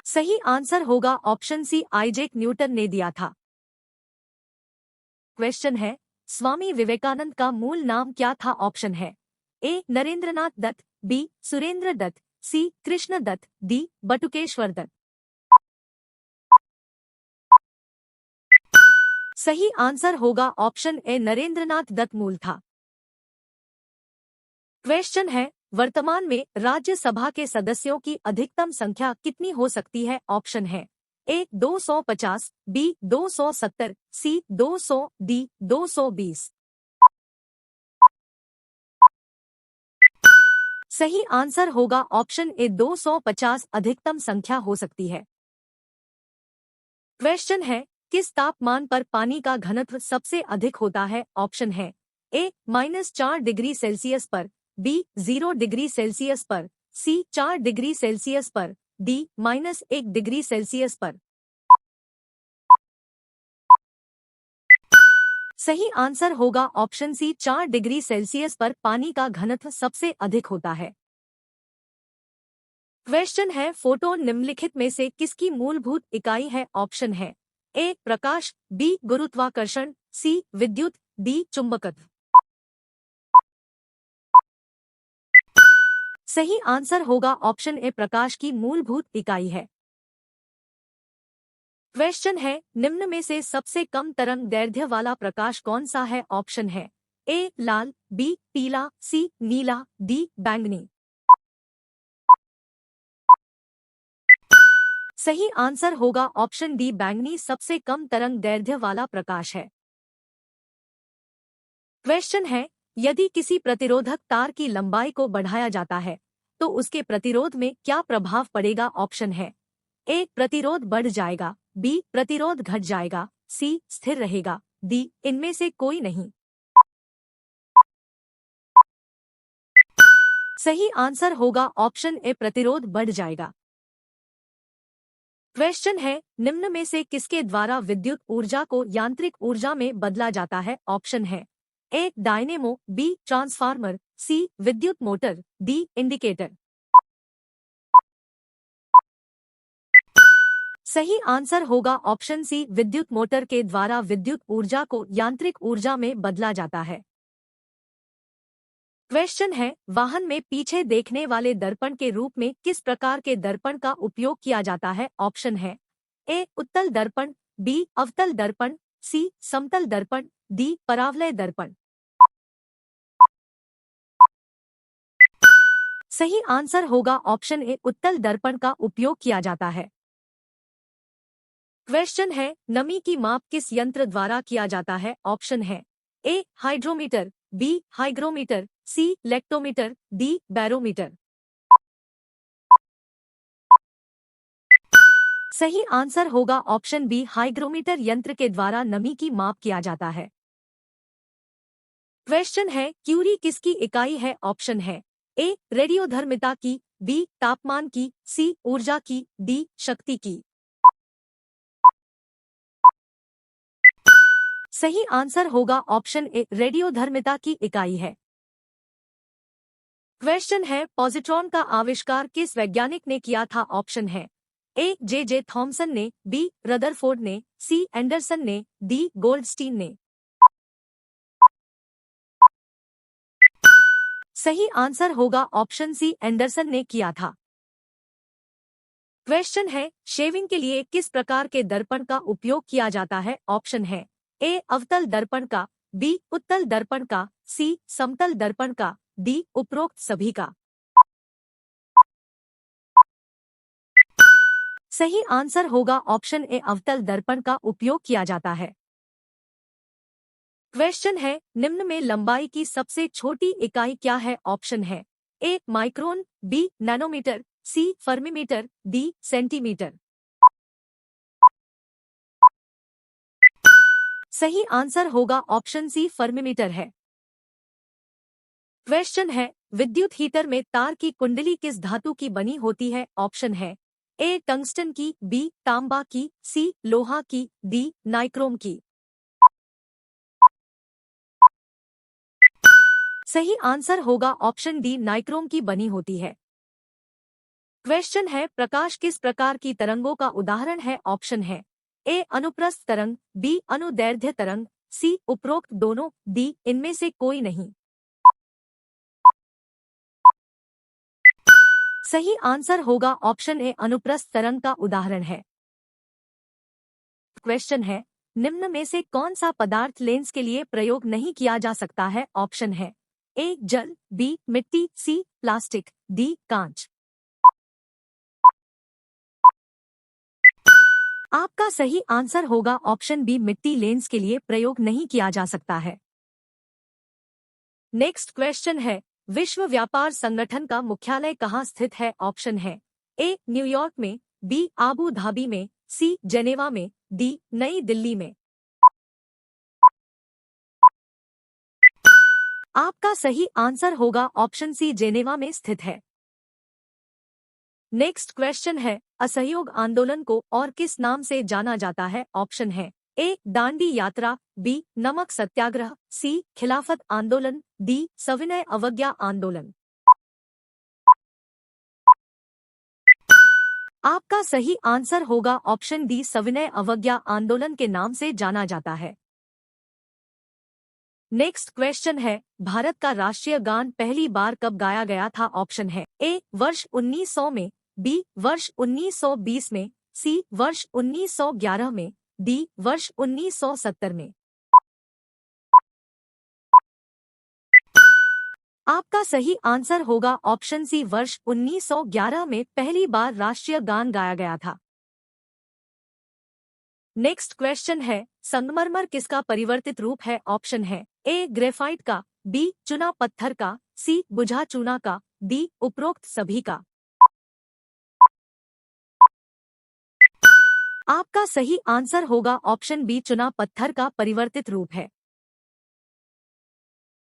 सही आंसर होगा ऑप्शन सी, आइजैक न्यूटन ने दिया था। क्वेश्चन है, स्वामी विवेकानंद का मूल नाम क्या था? ऑप्शन है ए नरेंद्रनाथ दत्त, बी सुरेंद्र दत्त, सी कृष्ण दत्त, डी बटुकेश्वर दत्त। सही आंसर होगा ऑप्शन ए नरेंद्रनाथ दत्त मूल था। क्वेश्चन है, वर्तमान में राज्यसभा के सदस्यों की अधिकतम संख्या कितनी हो सकती है? ऑप्शन है ए 250, बी 270, सी 200, डी 220। सही आंसर होगा ऑप्शन ए 250 अधिकतम संख्या हो सकती है। क्वेश्चन है, किस तापमान पर पानी का घनत्व सबसे अधिक होता है? ऑप्शन है ए -4 डिग्री सेल्सियस पर, बी 0 डिग्री सेल्सियस पर, सी 4 डिग्री सेल्सियस पर, डी -1 डिग्री सेल्सियस पर। सही आंसर होगा ऑप्शन सी 4 डिग्री सेल्सियस पर पानी का घनत्व सबसे अधिक होता है। क्वेश्चन है, फोटोन निम्नलिखित में से किसकी मूलभूत इकाई है? ऑप्शन है ए प्रकाश, बी गुरुत्वाकर्षण, सी विद्युत, डी चुंबकत्व। सही आंसर होगा ऑप्शन ए प्रकाश की मूलभूत इकाई है। क्वेश्चन है, निम्न में से सबसे कम तरंग दैर्ध्य वाला प्रकाश कौन सा है? ऑप्शन है ए लाल, बी पीला, सी नीला, डी बैंगनी। सही आंसर होगा ऑप्शन डी बैंगनी सबसे कम तरंग दैर्ध्य वाला प्रकाश है। क्वेश्चन है, यदि किसी प्रतिरोधक तार की लंबाई को बढ़ाया जाता है तो उसके प्रतिरोध में क्या प्रभाव पड़ेगा? ऑप्शन है ए प्रतिरोध बढ़ जाएगा, बी प्रतिरोध घट जाएगा, सी स्थिर रहेगा, डी इनमें से कोई नहीं। सही आंसर होगा ऑप्शन ए प्रतिरोध बढ़ जाएगा। क्वेश्चन है, निम्न में से किसके द्वारा विद्युत ऊर्जा को यांत्रिक ऊर्जा में बदला जाता है? ऑप्शन है ए डायनेमो, बी ट्रांसफार्मर, सी विद्युत मोटर, डी इंडिकेटर। सही आंसर होगा ऑप्शन सी विद्युत मोटर के द्वारा विद्युत ऊर्जा को यांत्रिक ऊर्जा में बदला जाता है। क्वेश्चन है, वाहन में पीछे देखने वाले दर्पण के रूप में किस प्रकार के दर्पण का उपयोग किया जाता है? ऑप्शन है ए उत्तल दर्पण, बी अवतल दर्पण, सी समतल दर्पण, डी परावलय दर्पण। सही आंसर होगा ऑप्शन ए उत्तल दर्पण का उपयोग किया जाता है। क्वेश्चन है, नमी की माप किस यंत्र द्वारा किया जाता है? ऑप्शन है ए हाइड्रोमीटर, बी हाइग्रोमीटर, सी लेक्टोमीटर, डी बैरोमीटर। सही आंसर होगा ऑप्शन बी हाइग्रोमीटर यंत्र के द्वारा नमी की माप किया जाता है। क्वेश्चन है, क्यूरी किसकी इकाई है? ऑप्शन है ए रेडियोधर्मिता की, बी तापमान की, सी ऊर्जा की, डी शक्ति की। सही आंसर होगा ऑप्शन ए रेडियोधर्मिता की इकाई है। क्वेश्चन है, पॉजिट्रॉन का आविष्कार किस वैज्ञानिक ने किया था? ऑप्शन है ए जे थॉमसन ने, बी रदरफोर्ड ने, सी एंडरसन ने, डी गोल्डस्टीन ने। सही आंसर होगा ऑप्शन सी एंडरसन ने किया था। क्वेश्चन है, शेविंग के लिए किस प्रकार के दर्पण का उपयोग किया जाता है? ऑप्शन है ए अवतल दर्पण का, बी उत्तल दर्पण का, सी समतल दर्पण का, डी उपरोक्त सभी का। सही आंसर होगा ऑप्शन ए अवतल दर्पण का उपयोग किया जाता है। क्वेश्चन है, निम्न में लंबाई की सबसे छोटी इकाई क्या है? ऑप्शन है ए माइक्रोन, बी नैनोमीटर, सी फर्मीमीटर, डी सेंटीमीटर। सही आंसर होगा ऑप्शन सी फर्मीमीटर है। क्वेश्चन है, विद्युत हीटर में तार की कुंडली किस धातु की बनी होती है? ऑप्शन है ए टंगस्टन की, बी तांबा की, सी लोहा की, डी नाइक्रोम की। सही आंसर होगा ऑप्शन डी नाइक्रोम की बनी होती है। क्वेश्चन है, प्रकाश किस प्रकार की तरंगों का उदाहरण है? ऑप्शन है ए अनुप्रस्थ तरंग, बी अनुदैर्ध्य तरंग, सी उपरोक्त दोनों, डी इनमें से कोई नहीं। सही आंसर होगा ऑप्शन ए, अनुप्रस्थ तरंग का उदाहरण है। क्वेश्चन है, निम्न में से कौन सा पदार्थ लेंस के लिए प्रयोग नहीं किया जा सकता है? ऑप्शन है ए जल, बी मिट्टी, सी प्लास्टिक, डी कांच। आपका सही आंसर होगा ऑप्शन बी, मिट्टी लेंस के लिए प्रयोग नहीं किया जा सकता है। नेक्स्ट क्वेश्चन है, विश्व व्यापार संगठन का मुख्यालय कहाँ स्थित है? ऑप्शन है ए न्यूयॉर्क में, बी आबू धाबी में, सी जेनेवा में, डी नई दिल्ली में। आपका सही आंसर होगा ऑप्शन सी, जेनेवा में स्थित है। नेक्स्ट क्वेश्चन है, असहयोग आंदोलन को और किस नाम से जाना जाता है? ऑप्शन है ए दांडी यात्रा, बी नमक सत्याग्रह, सी खिलाफत आंदोलन, डी सविनय अवज्ञा आंदोलन। आपका सही आंसर होगा ऑप्शन डी, सविनय अवज्ञा आंदोलन के नाम से जाना जाता है। नेक्स्ट क्वेश्चन है, भारत का राष्ट्रीय गान पहली बार कब गाया गया था? ऑप्शन है ए वर्ष 1900 में, बी वर्ष 1920 में, सी वर्ष 1911 में, डी वर्ष 1970 में। आपका सही आंसर होगा ऑप्शन सी, वर्ष 1911 में पहली बार राष्ट्रीय गान गाया गया था। नेक्स्ट क्वेश्चन है, संगमरमर किसका परिवर्तित रूप है? ऑप्शन है ए ग्रेफाइट का, बी चुना पत्थर का, सी बुझा चूना का, डी उपरोक्त सभी का। आपका सही आंसर होगा ऑप्शन बी, चुना पत्थर का परिवर्तित रूप है।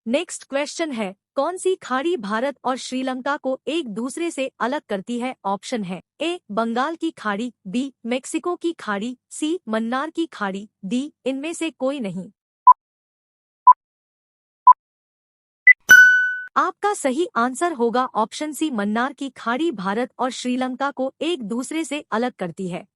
नेक्स्ट क्वेश्चन है, कौन सी खाड़ी भारत और श्रीलंका को एक दूसरे से अलग करती है? ऑप्शन है ए बंगाल की खाड़ी, बी मेक्सिको की खाड़ी, सी मन्नार की खाड़ी, डी इनमें से कोई नहीं। आपका सही आंसर होगा ऑप्शन सी, मन्नार की खाड़ी भारत और श्रीलंका को एक दूसरे से अलग करती है।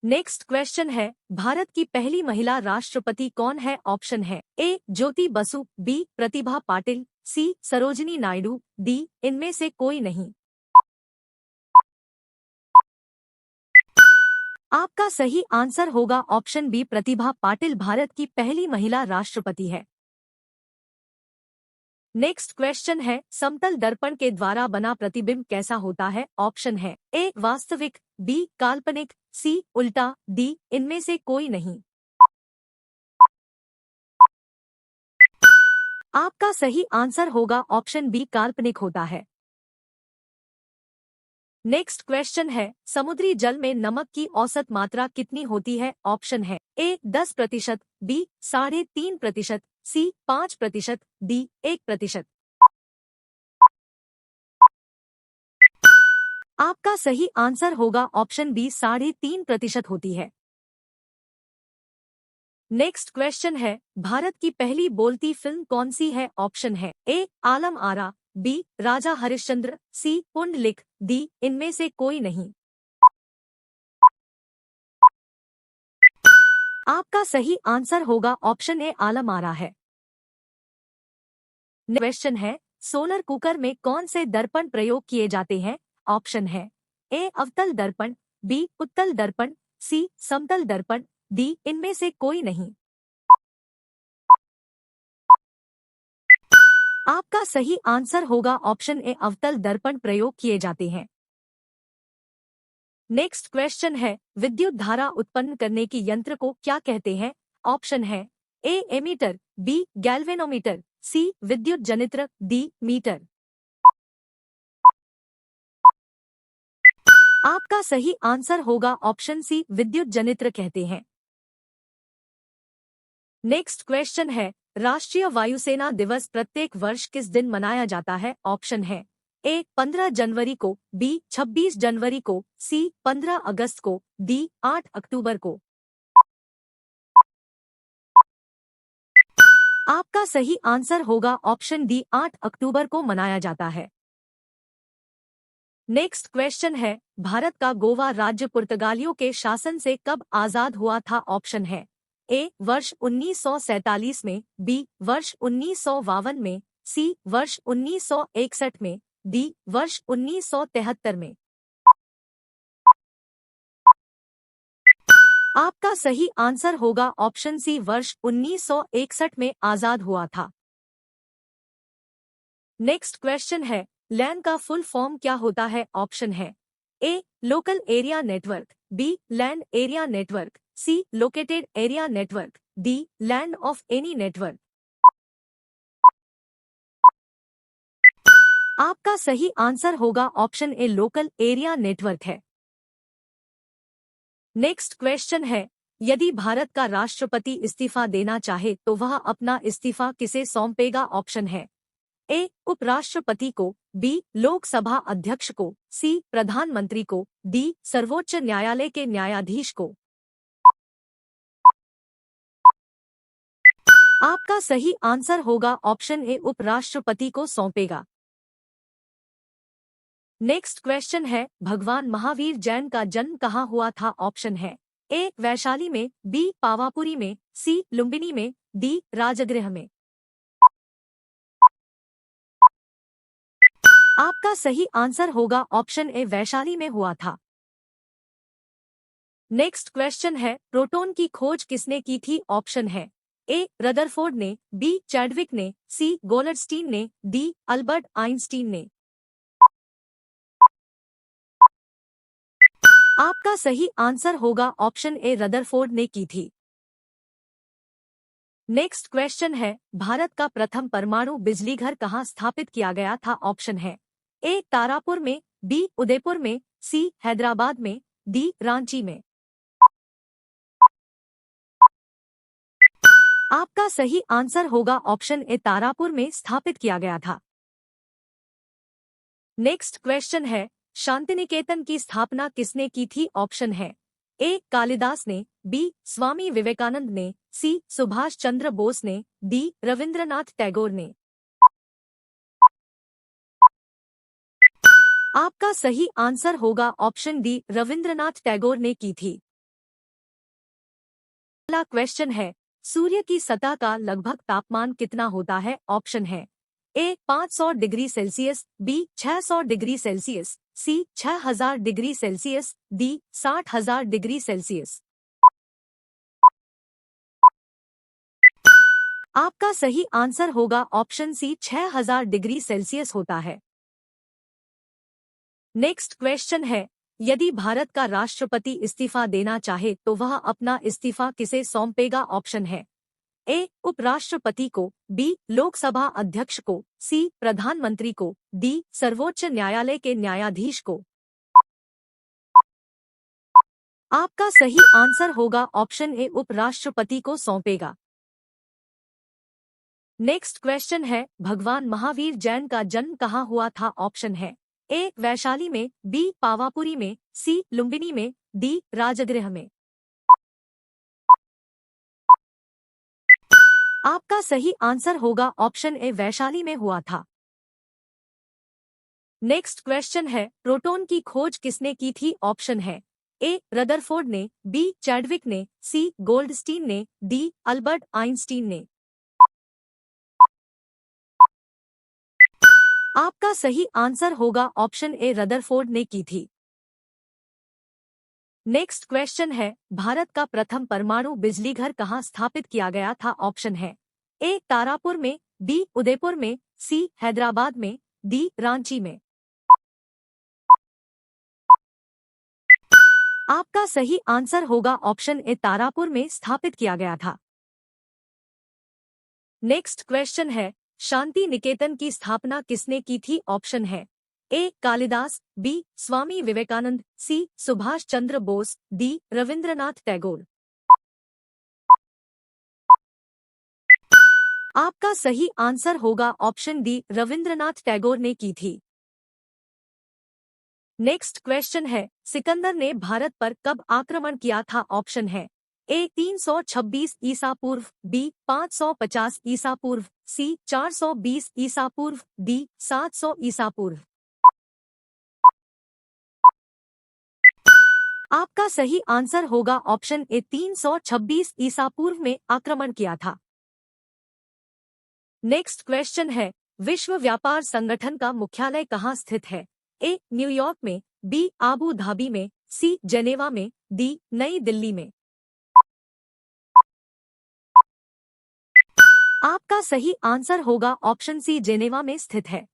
नेक्स्ट क्वेश्चन है, भारत की पहली महिला राष्ट्रपति कौन है? ऑप्शन है ए ज्योति बसु, बी प्रतिभा पाटिल, सी सरोजिनी नायडू, डी इनमें से कोई नहीं। आपका सही आंसर होगा ऑप्शन बी, प्रतिभा पाटिल भारत की पहली महिला राष्ट्रपति है। नेक्स्ट क्वेश्चन है, समतल दर्पण के द्वारा बना प्रतिबिंब कैसा होता है? ऑप्शन है ए वास्तविक, बी काल्पनिक, सी उल्टा, डी इनमें से कोई नहीं। आपका सही आंसर होगा ऑप्शन बी, काल्पनिक होता है। नेक्स्ट क्वेश्चन है, समुद्री जल में नमक की औसत मात्रा कितनी होती है? ऑप्शन है ए 10%, बी 3.5%, सी 5%, डी 1%। आपका सही आंसर होगा ऑप्शन बी, 3.5% होती है। नेक्स्ट क्वेश्चन है, भारत की पहली बोलती फिल्म कौन सी है? ऑप्शन है ए आलम आरा, बी राजा हरिश्चंद्र, सी पुंडलिक, डी इनमें से कोई नहीं। आपका सही आंसर होगा ऑप्शन ए, आलम आरा है। क्वेश्चन है, सोलर कुकर में कौन से दर्पण प्रयोग किए जाते हैं? ऑप्शन है ए अवतल दर्पण, बी उत्तल दर्पण, सी समतल दर्पण, डी इनमें से कोई नहीं। आपका सही आंसर होगा ऑप्शन ए, अवतल दर्पण प्रयोग किए जाते हैं। नेक्स्ट क्वेश्चन है, विद्युत धारा उत्पन्न करने की यंत्र को क्या कहते हैं? ऑप्शन है ए एमीटर, बी गैल्वेनोमीटर, सी विद्युत जनित्र, डी मीटर। आपका सही आंसर होगा ऑप्शन सी, विद्युत जनित्र कहते हैं। नेक्स्ट क्वेश्चन है, राष्ट्रीय वायुसेना दिवस प्रत्येक वर्ष किस दिन मनाया जाता है? ऑप्शन है ए 15 जनवरी को, बी 26 जनवरी को, सी 15 अगस्त को, डी 8 अक्टूबर को। आपका सही आंसर होगा ऑप्शन डी, 8 अक्टूबर को मनाया जाता है। नेक्स्ट क्वेश्चन है, भारत का गोवा राज्य पुर्तगालियों के शासन से कब आजाद हुआ था? ऑप्शन है ए वर्ष 1947 में, बी वर्ष 1952 में, सी वर्ष 1961 में, डी वर्ष 1973 में। आपका सही आंसर होगा ऑप्शन सी, वर्ष 1961 में आजाद हुआ था। नेक्स्ट क्वेश्चन है, लैन का फुल फॉर्म क्या होता है? ऑप्शन है A local area network, B land area network, C located area network, D land of any network. आपका सही आंसर होगा option A, local area network है। नेक्स्ट क्वेश्चन है, यदि भारत का राष्ट्रपति इस्तीफा देना चाहे तो वह अपना इस्तीफा किसे सौंपेगा? ऑप्शन है ए उपराष्ट्रपति को, बी लोकसभा अध्यक्ष को, सी प्रधानमंत्री को, डी सर्वोच्च न्यायालय के न्यायाधीश को। आपका सही आंसर होगा ऑप्शन ए, उपराष्ट्रपति को सौंपेगा। नेक्स्ट क्वेश्चन है, भगवान महावीर जैन का जन्म कहाँ हुआ था? ऑप्शन है ए वैशाली में, बी पावापुरी में, सी लुम्बिनी में, डी राजगृह में। आपका सही आंसर होगा ऑप्शन ए, वैशाली में हुआ था। नेक्स्ट क्वेश्चन है, प्रोटॉन की खोज किसने की थी? ऑप्शन है ए रदरफोर्ड ने, बी चैडविक ने, सी गोल्डस्टीन ने, डी अल्बर्ट आइंस्टीन ने। आपका सही आंसर होगा ऑप्शन ए, रदरफोर्ड ने की थी। नेक्स्ट क्वेश्चन है, भारत का प्रथम परमाणु बिजलीघर कहाँ स्थापित किया गया था? ऑप्शन है ए तारापुर में, बी उदयपुर में, सी हैदराबाद में, डी रांची में। आपका सही आंसर होगा ऑप्शन ए, तारापुर में स्थापित किया गया था। नेक्स्ट क्वेश्चन है, शांतिनिकेतन की स्थापना किसने की थी? ऑप्शन है ए कालिदास ने, बी स्वामी विवेकानंद ने, सी सुभाष चंद्र बोस ने, डी रविंद्रनाथ टैगोर ने। आपका सही आंसर होगा ऑप्शन डी, रविंद्रनाथ टैगोर ने की थी। अगला क्वेश्चन है, सूर्य की सतह का लगभग तापमान कितना होता है? ऑप्शन है A 500 degree Celsius, B 600 degree Celsius, C 6000 degree Celsius, D 60,000 degree Celsius. आपका सही आंसर होगा ऑप्शन सी, 6000 डिग्री सेल्सियस होता है। नेक्स्ट क्वेश्चन है, यदि भारत का राष्ट्रपति इस्तीफा देना चाहे तो वह अपना इस्तीफा किसे सौंपेगा? ऑप्शन है ए उपराष्ट्रपति को, बी लोकसभा अध्यक्ष को, सी प्रधानमंत्री को, डी सर्वोच्च न्यायालय के न्यायाधीश को। आपका सही आंसर होगा ऑप्शन ए, उपराष्ट्रपति को सौंपेगा। नेक्स्ट क्वेश्चन है, भगवान महावीर जैन का जन्म कहाँ हुआ था? ऑप्शन है ए वैशाली में, बी पावापुरी में, सी लुम्बिनी में, डी राजगृह में। आपका सही आंसर होगा ऑप्शन ए, वैशाली में हुआ था। नेक्स्ट क्वेश्चन है, प्रोटॉन की खोज किसने की थी? ऑप्शन है ए रदरफोर्ड ने, बी चैडविक ने, सी गोल्डस्टीन ने, डी अल्बर्ट आइंस्टीन ने। आपका सही आंसर होगा ऑप्शन ए, रदरफोर्ड ने की थी। नेक्स्ट क्वेश्चन है, भारत का प्रथम परमाणु बिजलीघर कहाँ स्थापित किया गया था? ऑप्शन है ए तारापुर में, बी उदयपुर में, सी हैदराबाद में, डी रांची में। आपका सही आंसर होगा ऑप्शन ए, तारापुर में स्थापित किया गया था। नेक्स्ट क्वेश्चन है, शांति निकेतन की स्थापना किसने की थी? ऑप्शन है ए कालिदास, बी स्वामी विवेकानंद, सी सुभाष चंद्र बोस, डी रविंद्रनाथ टैगोर। आपका सही आंसर होगा ऑप्शन डी, रविंद्रनाथ टैगोर ने की थी। नेक्स्ट क्वेश्चन है, सिकंदर ने भारत पर कब आक्रमण किया था? ऑप्शन है ए 326 ईसा पूर्व, बी 550 ईसा पूर्व, सी 420 ईसा पूर्व, डी 700 ईसा पूर्व। आपका सही आंसर होगा ऑप्शन ए 326 ईसा पूर्व में आक्रमण किया था। नेक्स्ट क्वेश्चन है, विश्व व्यापार संगठन का मुख्यालय कहाँ स्थित है? ए न्यूयॉर्क में, बी आबू धाबी में, सी जेनेवा में, डी नई दिल्ली में। आपका सही आंसर होगा ऑप्शन सी जेनेवा में स्थित है।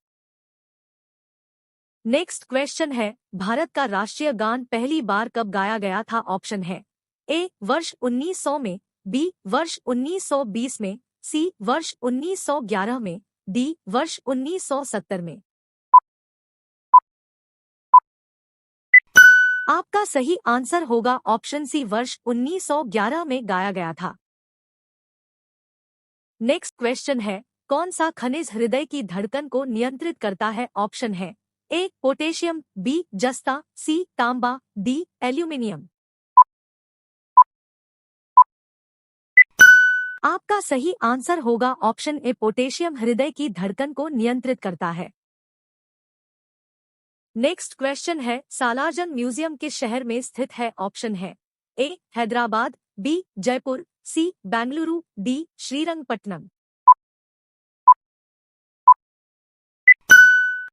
नेक्स्ट क्वेश्चन है, भारत का राष्ट्रीय गान पहली बार कब गाया गया था? ऑप्शन है ए वर्ष 1900 में, बी वर्ष 1920 में, सी वर्ष 1911 में, डी वर्ष 1970 में। आपका सही आंसर होगा ऑप्शन सी वर्ष 1911 में गाया गया था। नेक्स्ट क्वेश्चन है, कौन सा खनिज हृदय की धड़कन को नियंत्रित करता है? ऑप्शन है ए पोटेशियम, बी जस्ता, सी तांबा, डी एल्यूमिनियम। आपका सही आंसर होगा ऑप्शन ए पोटेशियम हृदय की धड़कन को नियंत्रित करता है। नेक्स्ट क्वेश्चन है, सालारजंग म्यूजियम किस शहर में स्थित है? ऑप्शन है ए हैदराबाद, बी जयपुर, सी बेंगलुरु, डी श्रीरंगपट्टनम।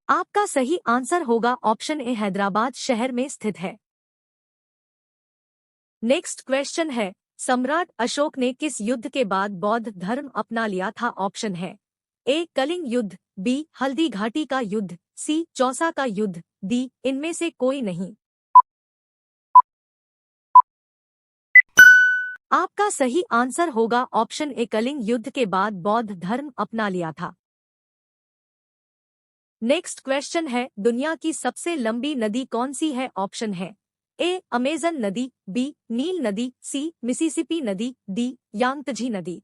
आपका सही आंसर होगा ऑप्शन ए हैदराबाद शहर में स्थित है। नेक्स्ट क्वेश्चन है, सम्राट अशोक ने किस युद्ध के बाद बौद्ध धर्म अपना लिया था? ऑप्शन है ए कलिंग युद्ध, बी हल्दी घाटी का युद्ध, सी चौसा का युद्ध, डी इनमें से कोई नहीं। आपका सही आंसर होगा ऑप्शन ए कलिंग युद्ध के बाद बौद्ध धर्म अपना लिया था। नेक्स्ट क्वेश्चन है, दुनिया की सबसे लंबी नदी कौन सी है? ऑप्शन है ए अमेजन नदी, बी नील नदी, सी मिसिसिपी नदी, डी यांगत्जे नदी।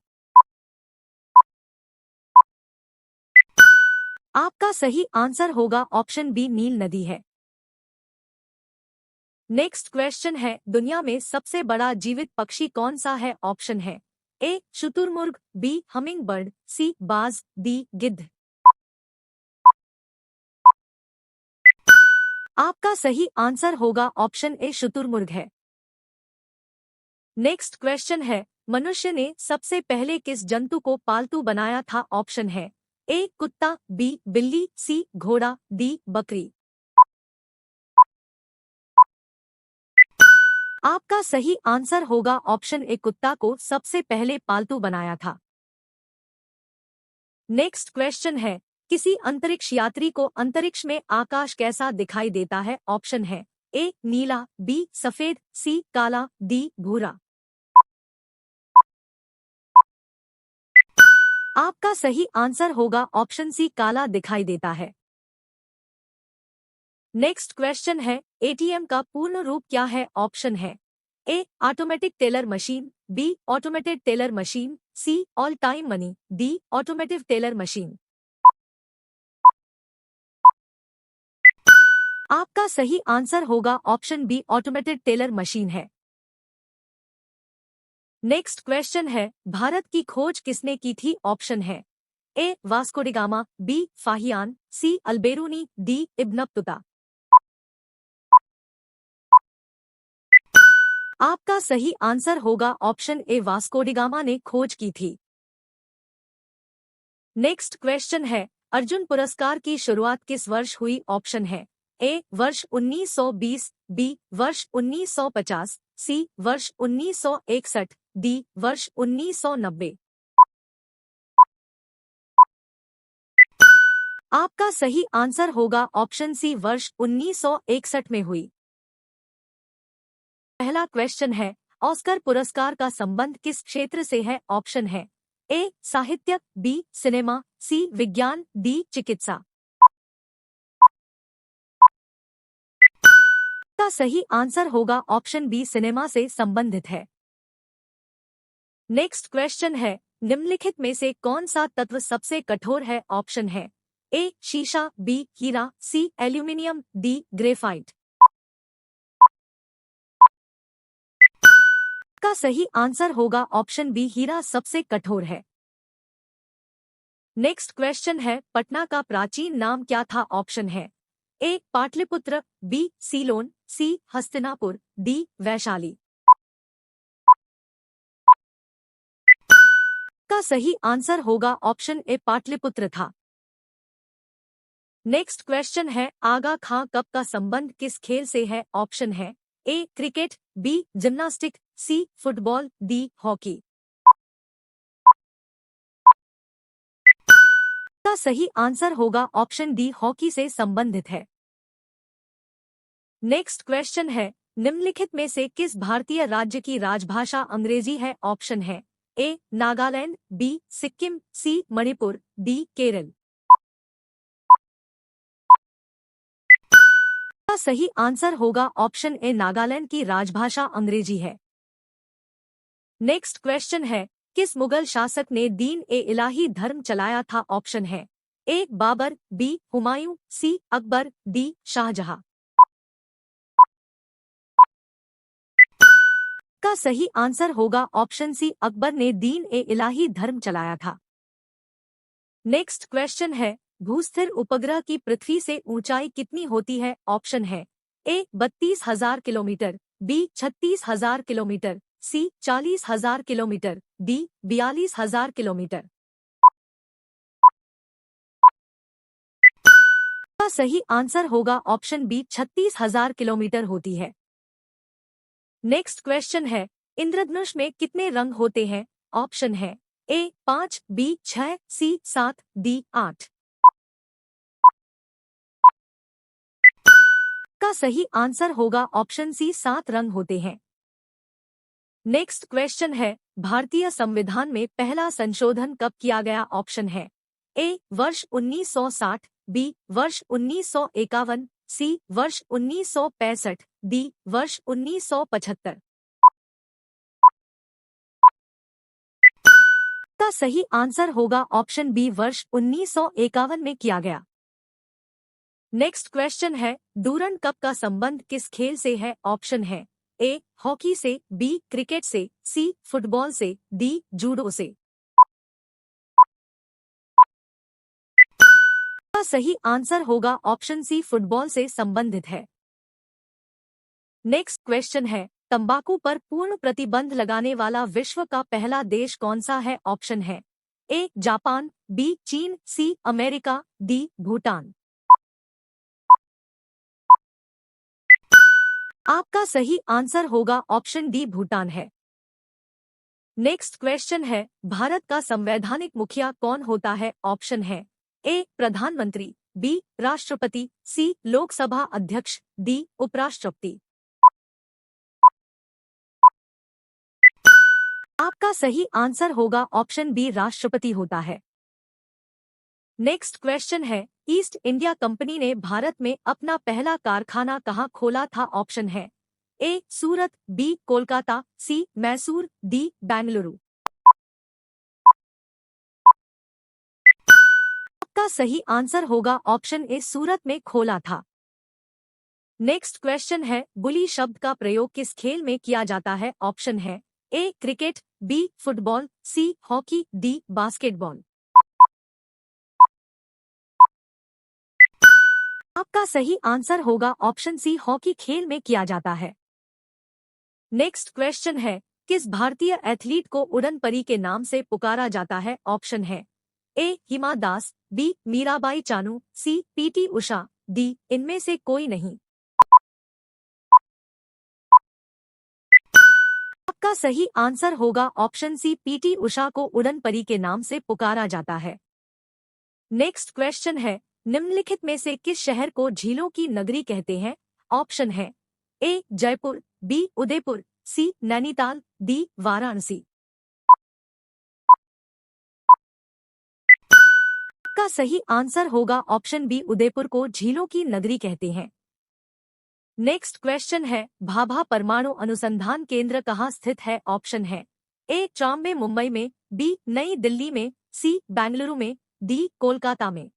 आपका सही आंसर होगा ऑप्शन बी नील नदी है। नेक्स्ट क्वेश्चन है, दुनिया में सबसे बड़ा जीवित पक्षी कौन सा है? ऑप्शन है ए शुतुरमुर्ग, बी हमिंग बर्ड, सी बाज, डी गिद्ध। आपका सही आंसर होगा ऑप्शन ए शुतुरमुर्ग है। नेक्स्ट क्वेश्चन है, मनुष्य ने सबसे पहले किस जंतु को पालतू बनाया था? ऑप्शन है ए कुत्ता, बी बिल्ली, सी घोड़ा, डी बकरी। आपका सही आंसर होगा ऑप्शन ए कुत्ता को सबसे पहले पालतू बनाया था। नेक्स्ट क्वेश्चन है, किसी अंतरिक्ष यात्री को अंतरिक्ष में आकाश कैसा दिखाई देता है? ऑप्शन है ए नीला, बी सफेद, सी काला, डी भूरा। आपका सही आंसर होगा ऑप्शन सी काला दिखाई देता है। नेक्स्ट क्वेश्चन है, एटीएम का पूर्ण रूप क्या है? ऑप्शन है A automatic teller machine, B automated teller machine, C all time money, D automotive teller machine. आपका सही आंसर होगा option B automated teller machine है। नेक्स्ट क्वेश्चन है, भारत की खोज किसने की थी? ऑप्शन है A Vasco da Gama, B Fahien, C Alberuni, D Ibn Battuta. आपका सही आंसर होगा option A Vasco da Gama ने खोज की थी। नेक्स्ट क्वेश्चन है, अर्जुन पुरस्कार की शुरुआत किस वर्ष हुई? ऑप्शन है ए वर्ष 1920, बी वर्ष 1950, सी वर्ष 1961, डी वर्ष 1990। आपका सही आंसर होगा ऑप्शन सी वर्ष 1961 में हुई। पहला क्वेश्चन है, ऑस्कर पुरस्कार का संबंध किस क्षेत्र से है? ऑप्शन है ए साहित्य, बी सिनेमा, सी विज्ञान, डी चिकित्सा। का सही आंसर होगा ऑप्शन बी सिनेमा से संबंधित है। नेक्स्ट क्वेश्चन है, निम्नलिखित में से कौन सा तत्व सबसे कठोर है? ऑप्शन है ए शीशा, बी हीरा, सी एल्यूमिनियम, डी ग्रेफाइट। का सही आंसर होगा ऑप्शन बी हीरा सबसे कठोर है। नेक्स्ट क्वेश्चन है, पटना का प्राचीन नाम क्या था? ऑप्शन है ए पाटलिपुत्र, बी सीलोन, सी हस्तिनापुर, डी वैशाली। का सही आंसर होगा ऑप्शन ए पाटलिपुत्र था। नेक्स्ट क्वेश्चन है, आगा खां कप का संबंध किस खेल से है? ऑप्शन है A cricket, B gymnastic, C football, D hockey. का सही आंसर होगा ऑप्शन डी हॉकी से संबंधित है। नेक्स्ट क्वेश्चन है, निम्नलिखित में से किस भारतीय राज्य की राजभाषा अंग्रेजी है? ऑप्शन है ए नागालैंड, बी सिक्किम, सी मणिपुर, डी केरल। का सही आंसर होगा ऑप्शन ए नागालैंड की राजभाषा अंग्रेजी है। नेक्स्ट क्वेश्चन है, किस मुगल शासक ने दीन ए इलाही धर्म चलाया था? ऑप्शन है ए बाबर, बी हुमायूं, सी अकबर, डी शाहजहां। का सही आंसर होगा ऑप्शन सी अकबर ने दीन ए इलाही धर्म चलाया था। नेक्स्ट क्वेश्चन है, भूस्थिर उपग्रह की पृथ्वी से ऊंचाई कितनी होती है? ऑप्शन है ए 32,000 किलोमीटर, बी 36,000 किलोमीटर, सी 40,000 किलोमीटर, डी 42,000 किलोमीटर। का सही आंसर होगा ऑप्शन बी 36,000 किलोमीटर होती है। नेक्स्ट क्वेश्चन है, इंद्रधनुष में कितने रंग होते हैं? ऑप्शन है ए 5, बी 6, सी 7, डी 8। का सही आंसर होगा ऑप्शन सी 7 रंग होते हैं। नेक्स्ट क्वेश्चन है, भारतीय संविधान में पहला संशोधन कब किया गया? ऑप्शन है ए वर्ष 1960, बी वर्ष 1951, सी वर्ष 1965, डी वर्ष 1975। का सही आंसर होगा ऑप्शन बी वर्ष 1951 में किया गया। नेक्स्ट क्वेश्चन है, डूरंड कप का संबंध किस खेल से है? ऑप्शन है ए हॉकी से, बी क्रिकेट से, सी फुटबॉल से, डी जूडो से। का सही आंसर होगा ऑप्शन सी फुटबॉल से संबंधित है। नेक्स्ट क्वेश्चन है, तंबाकू पर पूर्ण प्रतिबंध लगाने वाला विश्व का पहला देश कौन सा है? ऑप्शन है ए जापान, बी चीन, सी अमेरिका, डी भूटान। आपका सही आंसर होगा ऑप्शन डी भूटान है। नेक्स्ट क्वेश्चन है, भारत का संवैधानिक मुखिया कौन होता है? ऑप्शन है ए प्रधानमंत्री, बी राष्ट्रपति, सी लोकसभा अध्यक्ष, डी उपराष्ट्रपति। आपका सही आंसर होगा ऑप्शन बी राष्ट्रपति होता है। नेक्स्ट क्वेश्चन है, ईस्ट इंडिया कंपनी ने भारत में अपना पहला कारखाना कहाँ खोला था? ऑप्शन है ए सूरत, बी कोलकाता, सी मैसूर, डी बेंगलुरु। आपका सही आंसर होगा ऑप्शन ए सूरत में खोला था। नेक्स्ट क्वेश्चन है, बुली शब्द का प्रयोग किस खेल में किया जाता है? ऑप्शन है A cricket, B football, C hockey, D basketball. आपका सही आंसर होगा ऑप्शन सी हॉकी खेल में किया जाता है। नेक्स्ट क्वेश्चन है, किस भारतीय एथलीट को उड़न परी के नाम से पुकारा जाता है? ऑप्शन है ए हिमा दास, बी मीराबाई चानू, सी पीटी उषा, डी इनमें से कोई नहीं। आपका सही आंसर होगा ऑप्शन सी पीटी उषा को उड़न परी के नाम से पुकारा जाता है। नेक्स्ट क्वेश्चन है, निम्नलिखित में से किस शहर को झीलों की नगरी कहते हैं? ऑप्शन है ए जयपुर, बी उदयपुर, सी नैनीताल, डी वाराणसी। का सही आंसर होगा ऑप्शन बी उदयपुर को झीलों की नगरी कहते हैं। नेक्स्ट क्वेश्चन है, भाभा परमाणु अनुसंधान केंद्र कहाँ स्थित है? ऑप्शन है ए ट्राम्बे मुंबई में, बी नई दिल्ली में, सी बेंगलुरु में, डी कोलकाता में।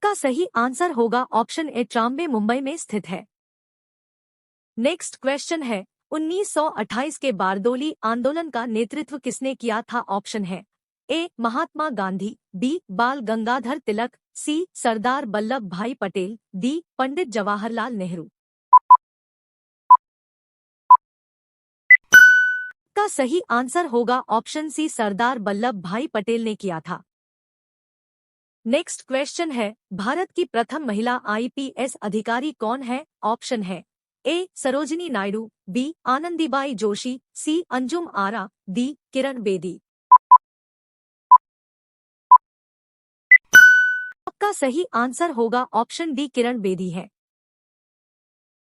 का सही आंसर होगा ऑप्शन ए ट्राम्बे मुंबई में स्थित है। नेक्स्ट क्वेश्चन है, 1928 के बारदोली आंदोलन का नेतृत्व किसने किया था? ऑप्शन है ए महात्मा गांधी, बी बाल गंगाधर तिलक, सी सरदार वल्लभ भाई पटेल, डी पंडित जवाहरलाल नेहरू। का सही आंसर होगा ऑप्शन सी, सरदार वल्लभ भाई पटेल ने किया था। नेक्स्ट क्वेश्चन है, भारत की प्रथम महिला आईपीएस अधिकारी कौन है? ऑप्शन है ए सरोजिनी नायडू, बी आनंदीबाई जोशी, सी अंजुम आरा, डी किरण बेदी। आपका सही आंसर होगा ऑप्शन डी, किरण बेदी है।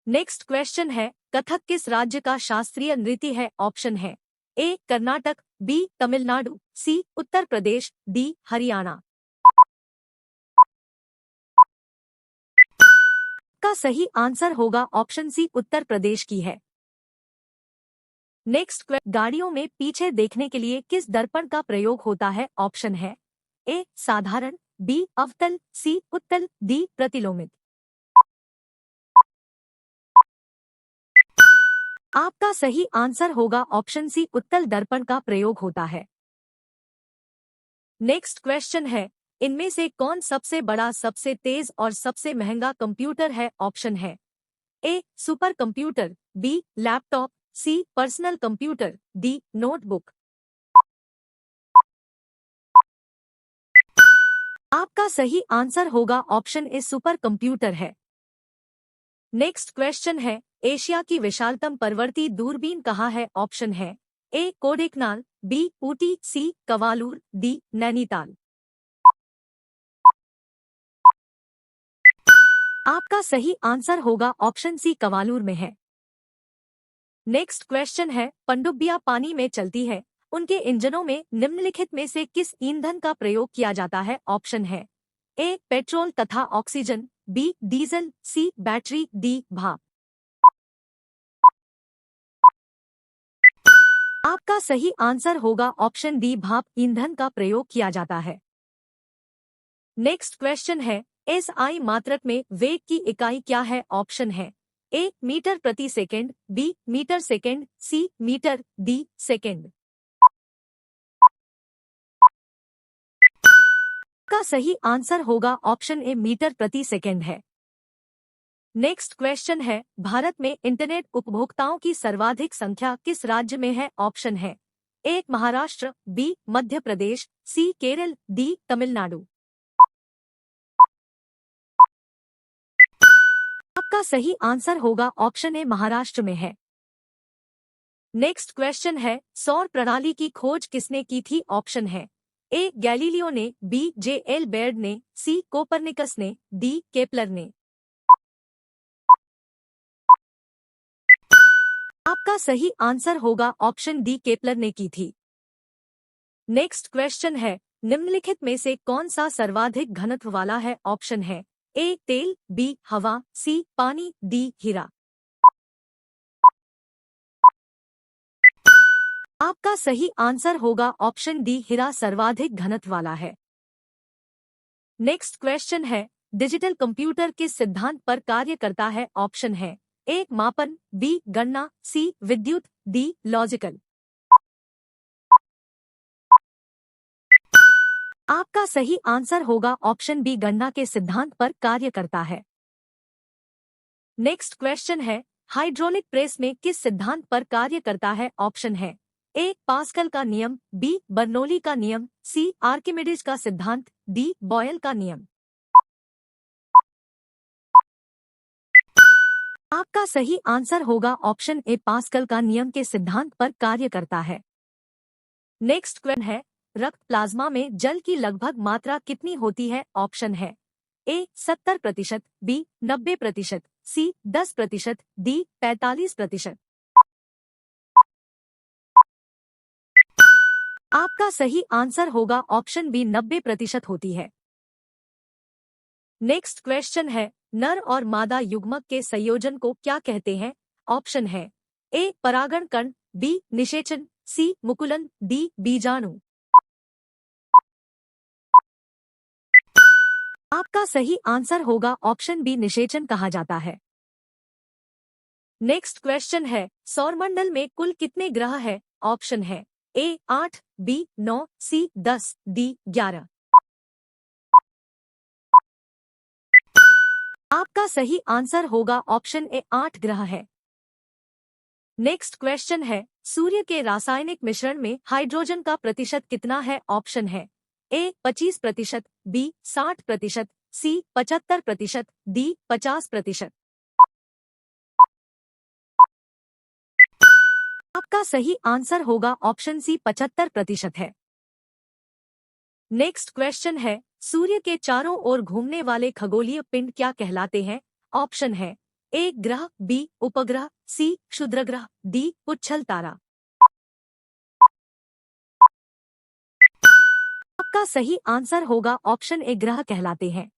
नेक्स्ट क्वेश्चन है, कथक किस राज्य का शास्त्रीय नृत्य है? ऑप्शन है ए कर्नाटक, बी तमिलनाडु, सी उत्तर प्रदेश, डी हरियाणा। का सही आंसर होगा ऑप्शन सी, उत्तर प्रदेश की है। नेक्स्ट गाड़ियों में पीछे देखने के लिए किस दर्पण का प्रयोग होता है? ऑप्शन है ए साधारण, बी अवतल, सी उत्तल, डी प्रतिलोमित। आपका सही आंसर होगा ऑप्शन सी, उत्तल दर्पण का प्रयोग होता है। नेक्स्ट क्वेश्चन है, इनमें से कौन सबसे बड़ा, सबसे तेज और सबसे महंगा कंप्यूटर है? ऑप्शन है ए सुपर कंप्यूटर, बी लैपटॉप, सी पर्सनल कंप्यूटर, डी नोटबुक। आपका सही आंसर होगा ऑप्शन ए, सुपर कंप्यूटर है। नेक्स्ट क्वेश्चन है, एशिया की विशालतम परवर्ती दूरबीन कहाँ है? ऑप्शन है ए कोडेकनाल, बी ऊटी, सी कवालूर, डी नैनीताल। आपका सही आंसर होगा ऑप्शन सी, कवालूर में है। नेक्स्ट क्वेश्चन है, पनडुब्बियां पानी में चलती है, उनके इंजनों में निम्नलिखित में से किस ईंधन का प्रयोग किया जाता है? ऑप्शन है ए पेट्रोल तथा ऑक्सीजन, बी डीजल, सी बैटरी, डी भाप। आपका सही आंसर होगा ऑप्शन डी, भाप ईंधन का प्रयोग किया जाता है। नेक्स्ट क्वेश्चन है, एसआई मात्रक में वेग की इकाई क्या है? ऑप्शन है ए मीटर प्रति सेकंड, बी मीटर सेकंड, सी मीटर, डी सेकंड। का सही आंसर होगा ऑप्शन ए, मीटर प्रति सेकंड है। नेक्स्ट क्वेश्चन है, भारत में इंटरनेट उपभोक्ताओं की सर्वाधिक संख्या किस राज्य में है? ऑप्शन है ए महाराष्ट्र, बी मध्य प्रदेश, सी केरल, डी तमिलनाडु। आपका सही आंसर होगा ऑप्शन ए, महाराष्ट्र में है। नेक्स्ट क्वेश्चन है, सौर प्रणाली की खोज किसने की थी? ऑप्शन है ए गैलीलियो ने, बी जे.एल. बेयर्ड ने, सी कोपरनिकस ने, डी केपलर ने। आपका सही आंसर होगा ऑप्शन डी, केपलर ने की थी। नेक्स्ट क्वेश्चन है, निम्नलिखित में से कौन सा सर्वाधिक घनत्व वाला है? ऑप्शन है ए तेल, बी हवा, सी पानी, डी हीरा। आपका सही आंसर होगा ऑप्शन डी, हीरा सर्वाधिक घनत्व वाला है। नेक्स्ट क्वेश्चन है, डिजिटल कंप्यूटर किस सिद्धांत पर कार्य करता है? ऑप्शन है ए मापन, बी गणना, सी विद्युत, डी लॉजिकल। आपका सही आंसर होगा ऑप्शन बी, गणना के सिद्धांत पर कार्य करता है। नेक्स्ट क्वेश्चन है, हाइड्रोलिक प्रेस में किस सिद्धांत पर कार्य करता है? ऑप्शन है ए पास्कल का नियम, बी बर्नौली का नियम, सी आर्किमिडीज का सिद्धांत, डी बॉयल का नियम। आपका सही आंसर होगा ऑप्शन ए, पास्कल का नियम के सिद्धांत पर कार्य करता है। नेक्स्ट क्वेश्चन है, रक्त प्लाज्मा में जल की लगभग मात्रा कितनी होती है? ऑप्शन है ए 70%, बी 90%, सी 10%, डी 45%। आपका सही आंसर होगा ऑप्शन बी, 90% होती है। नेक्स्ट क्वेश्चन है, नर और मादा युग्मक के संयोजन को क्या कहते हैं? ऑप्शन है ए परागण कण, बी निषेचन, सी मुकुलन, डी बीजाणु। आपका सही आंसर होगा ऑप्शन बी, निषेचन कहा जाता है। नेक्स्ट क्वेश्चन है, सौरमंडल में कुल कितने ग्रह है? ऑप्शन है ए 8, बी 9, सी 10, डी 11। आपका सही आंसर होगा ऑप्शन ए 8 ग्रह है। नेक्स्ट क्वेश्चन है, सूर्य के रासायनिक मिश्रण में हाइड्रोजन का प्रतिशत कितना है? ऑप्शन है ए 25%, बी 60%, सी 75%, डी 50%। आपका सही आंसर होगा ऑप्शन सी 75% है। नेक्स्ट क्वेश्चन है, सूर्य के चारों ओर घूमने वाले खगोलीय पिंड क्या कहलाते हैं? ऑप्शन है ए ग्रह, बी उपग्रह, सी क्षुद्रग्रह, डी उच्छल तारा। आपका सही आंसर होगा ऑप्शन ए ग्रह कहलाते हैं।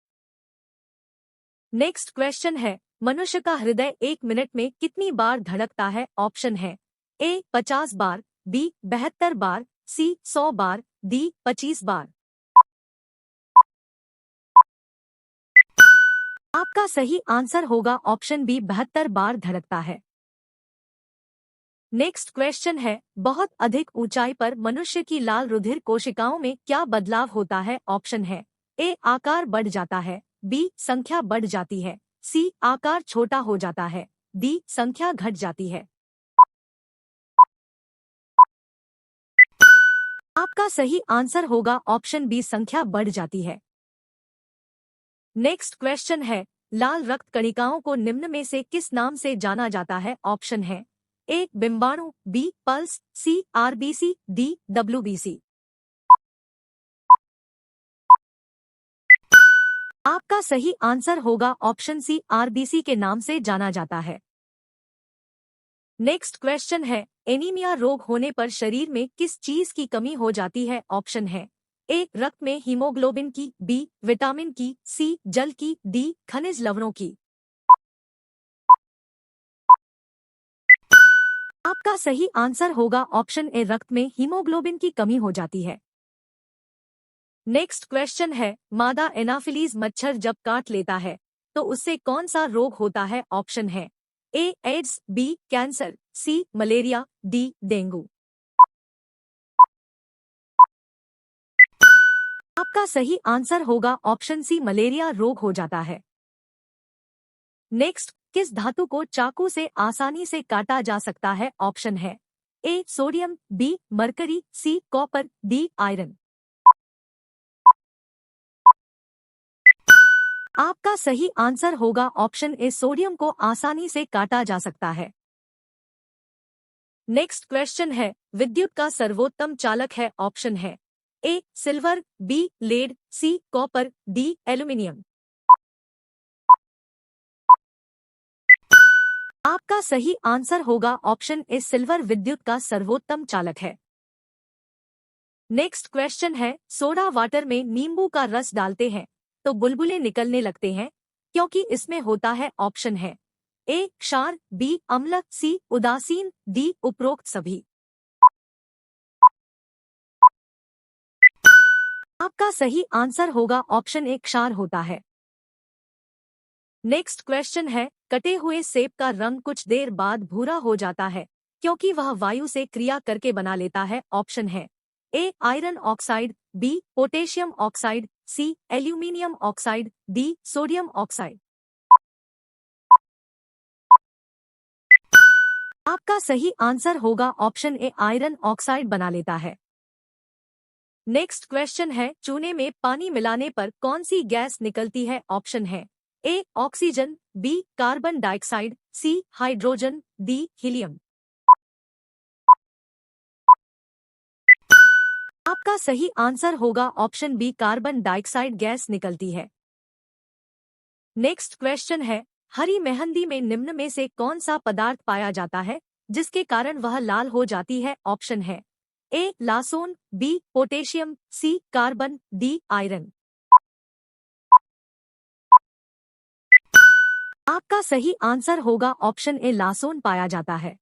नेक्स्ट क्वेश्चन है, मनुष्य का हृदय 1 मिनट में कितनी बार धड़कता है? ऑप्शन है ए 50 बार, बी 72 बार, सी 100 बार, डी 25 बार। आपका सही आंसर होगा ऑप्शन बी 72 बार धड़कता है। नेक्स्ट क्वेश्चन है, बहुत अधिक ऊंचाई पर मनुष्य की लाल रुधिर कोशिकाओं में क्या बदलाव होता है? ऑप्शन है ए आकार बढ़ जाता है, बी संख्या बढ़ जाती है, सी आकार छोटा हो जाता है, डी संख्या घट जाती है। आपका सही आंसर होगा ऑप्शन बी संख्या बढ़ जाती है। नेक्स्ट क्वेश्चन है, लाल रक्त कणिकाओं को निम्न में से किस नाम से जाना जाता है? ऑप्शन है ए बिंबाणु, बी पल्स, सी आरबीसी, डी डब्ल्यूबीसी। आपका सही आंसर होगा ऑप्शन सी आरबीसी के नाम से जाना जाता है। नेक्स्ट क्वेश्चन है, एनीमिया रोग होने पर शरीर में किस चीज की कमी हो जाती है? ऑप्शन है ए रक्त में हीमोग्लोबिन की, बी विटामिन की, सी जल की, डी खनिज लवणों की। आपका सही आंसर होगा ऑप्शन ए रक्त में हीमोग्लोबिन की कमी हो जाती है। नेक्स्ट क्वेश्चन है, मादा एनाफिलीज मच्छर जब काट लेता है तो उससे कौन सा रोग होता है? ऑप्शन है ए एड्स, बी कैंसर, सी मलेरिया, डी डेंगू। आपका सही आंसर होगा ऑप्शन सी मलेरिया रोग हो जाता है। नेक्स्ट, किस धातु को चाकू से आसानी से काटा जा सकता है? ऑप्शन है A sodium, B mercury, C copper, D iron. आपका सही आंसर होगा ऑप्शन ए सोडियम को आसानी से काटा जा सकता है। नेक्स्ट क्वेश्चन है, विद्युत का सर्वोत्तम चालक है? ऑप्शन है A silver, B lead, C copper, D aluminium. आपका सही आंसर होगा ऑप्शन ए सिल्वर विद्युत का सर्वोत्तम चालक है। नेक्स्ट क्वेश्चन है, सोडा वाटर में नींबू का रस डालते हैं तो बुलबुले निकलने लगते हैं क्योंकि इसमें होता है? ऑप्शन है ए क्षार, बी अम्ल, सी उदासीन, डी उपरोक्त सभी। आपका सही आंसर होगा ऑप्शन ए क्षार होता है। नेक्स्ट क्वेश्चन है, कटे हुए सेब का रंग कुछ देर बाद भूरा हो जाता है क्योंकि वह वायु से क्रिया करके बना लेता है? ऑप्शन है A iron oxide, B potassium oxide, C aluminium oxide, D sodium oxide. आपका सही आंसर होगा ऑप्शन ए आयरन ऑक्साइड बना लेता है। नेक्स्ट क्वेश्चन है, चूने में पानी मिलाने पर कौन सी गैस निकलती है? ऑप्शन है A oxygen, B carbon dioxide, C hydrogen, D helium. आपका सही आंसर होगा option B carbon dioxide gas निकलती है। नेक्स्ट क्वेश्चन है, हरी मेहंदी में निम्न में से कौन सा पदार्थ पाया जाता है जिसके कारण वह लाल हो जाती है? ऑप्शन है ए लासोन, बी पोटेशियम, सी कार्बन, डी आयरन। आपका सही आंसर होगा ऑप्शन ए लासोन पाया जाता है।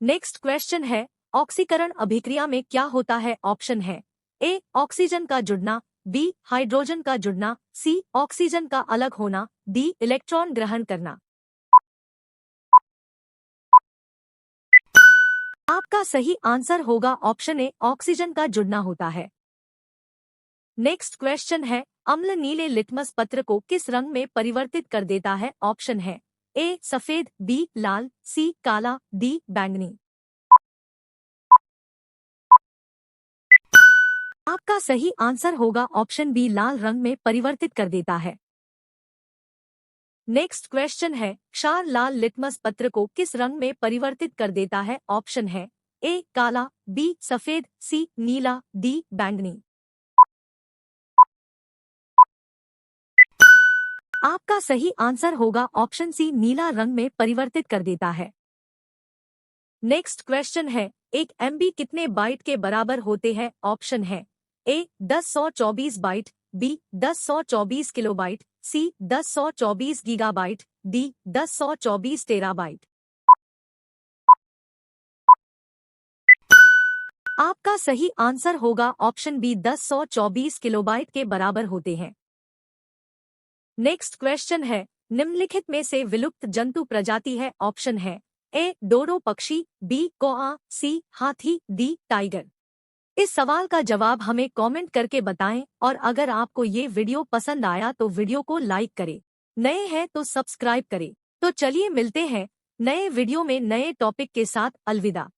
नेक्स्ट क्वेश्चन है, ऑक्सीकरण अभिक्रिया में क्या होता है? ऑप्शन है ए ऑक्सीजन का जुड़ना, बी हाइड्रोजन का जुड़ना, सी ऑक्सीजन का अलग होना, डी इलेक्ट्रॉन ग्रहण करना। आपका सही आंसर होगा ऑप्शन ए ऑक्सीजन का जुड़ना होता है। नेक्स्ट क्वेश्चन है, अम्ल नीले लिटमस पत्र को किस रंग में परिवर्तित कर देता है? ऑप्शन है ए सफेद, बी लाल, सी काला, डी बैंगनी। आपका सही आंसर होगा ऑप्शन बी, लाल रंग में परिवर्तित कर देता है। नेक्स्ट क्वेश्चन है, क्षार लाल लिटमस पत्र को किस रंग में परिवर्तित कर देता है? ऑप्शन है ए काला, बी सफेद, सी नीला, डी बैंगनी। आपका सही आंसर होगा ऑप्शन सी, नीला रंग में परिवर्तित कर देता है। नेक्स्ट क्वेश्चन है, एक एमबी कितने बाइट के बराबर होते हैं? ऑप्शन है ए 1024 बाइट, बी 1024 किलोबाइट, सी 1024 गीगाबाइट, डी 1024 टेराबाइट। आपका सही आंसर होगा ऑप्शन बी, 1024 किलोबाइट के बराबर होते हैं। नेक्स्ट क्वेश्चन है, निम्नलिखित में से विलुप्त जंतु प्रजाति है? ऑप्शन है ए डोडो पक्षी, बी कोआ, सी हाथी, डी टाइगर। इस सवाल का जवाब हमें कमेंट करके बताएं और अगर आपको ये वीडियो पसंद आया तो वीडियो को लाइक करें, नए हैं तो सब्सक्राइब करें। तो चलिए मिलते हैं नए वीडियो में नए टॉपिक के साथ। अलविदा।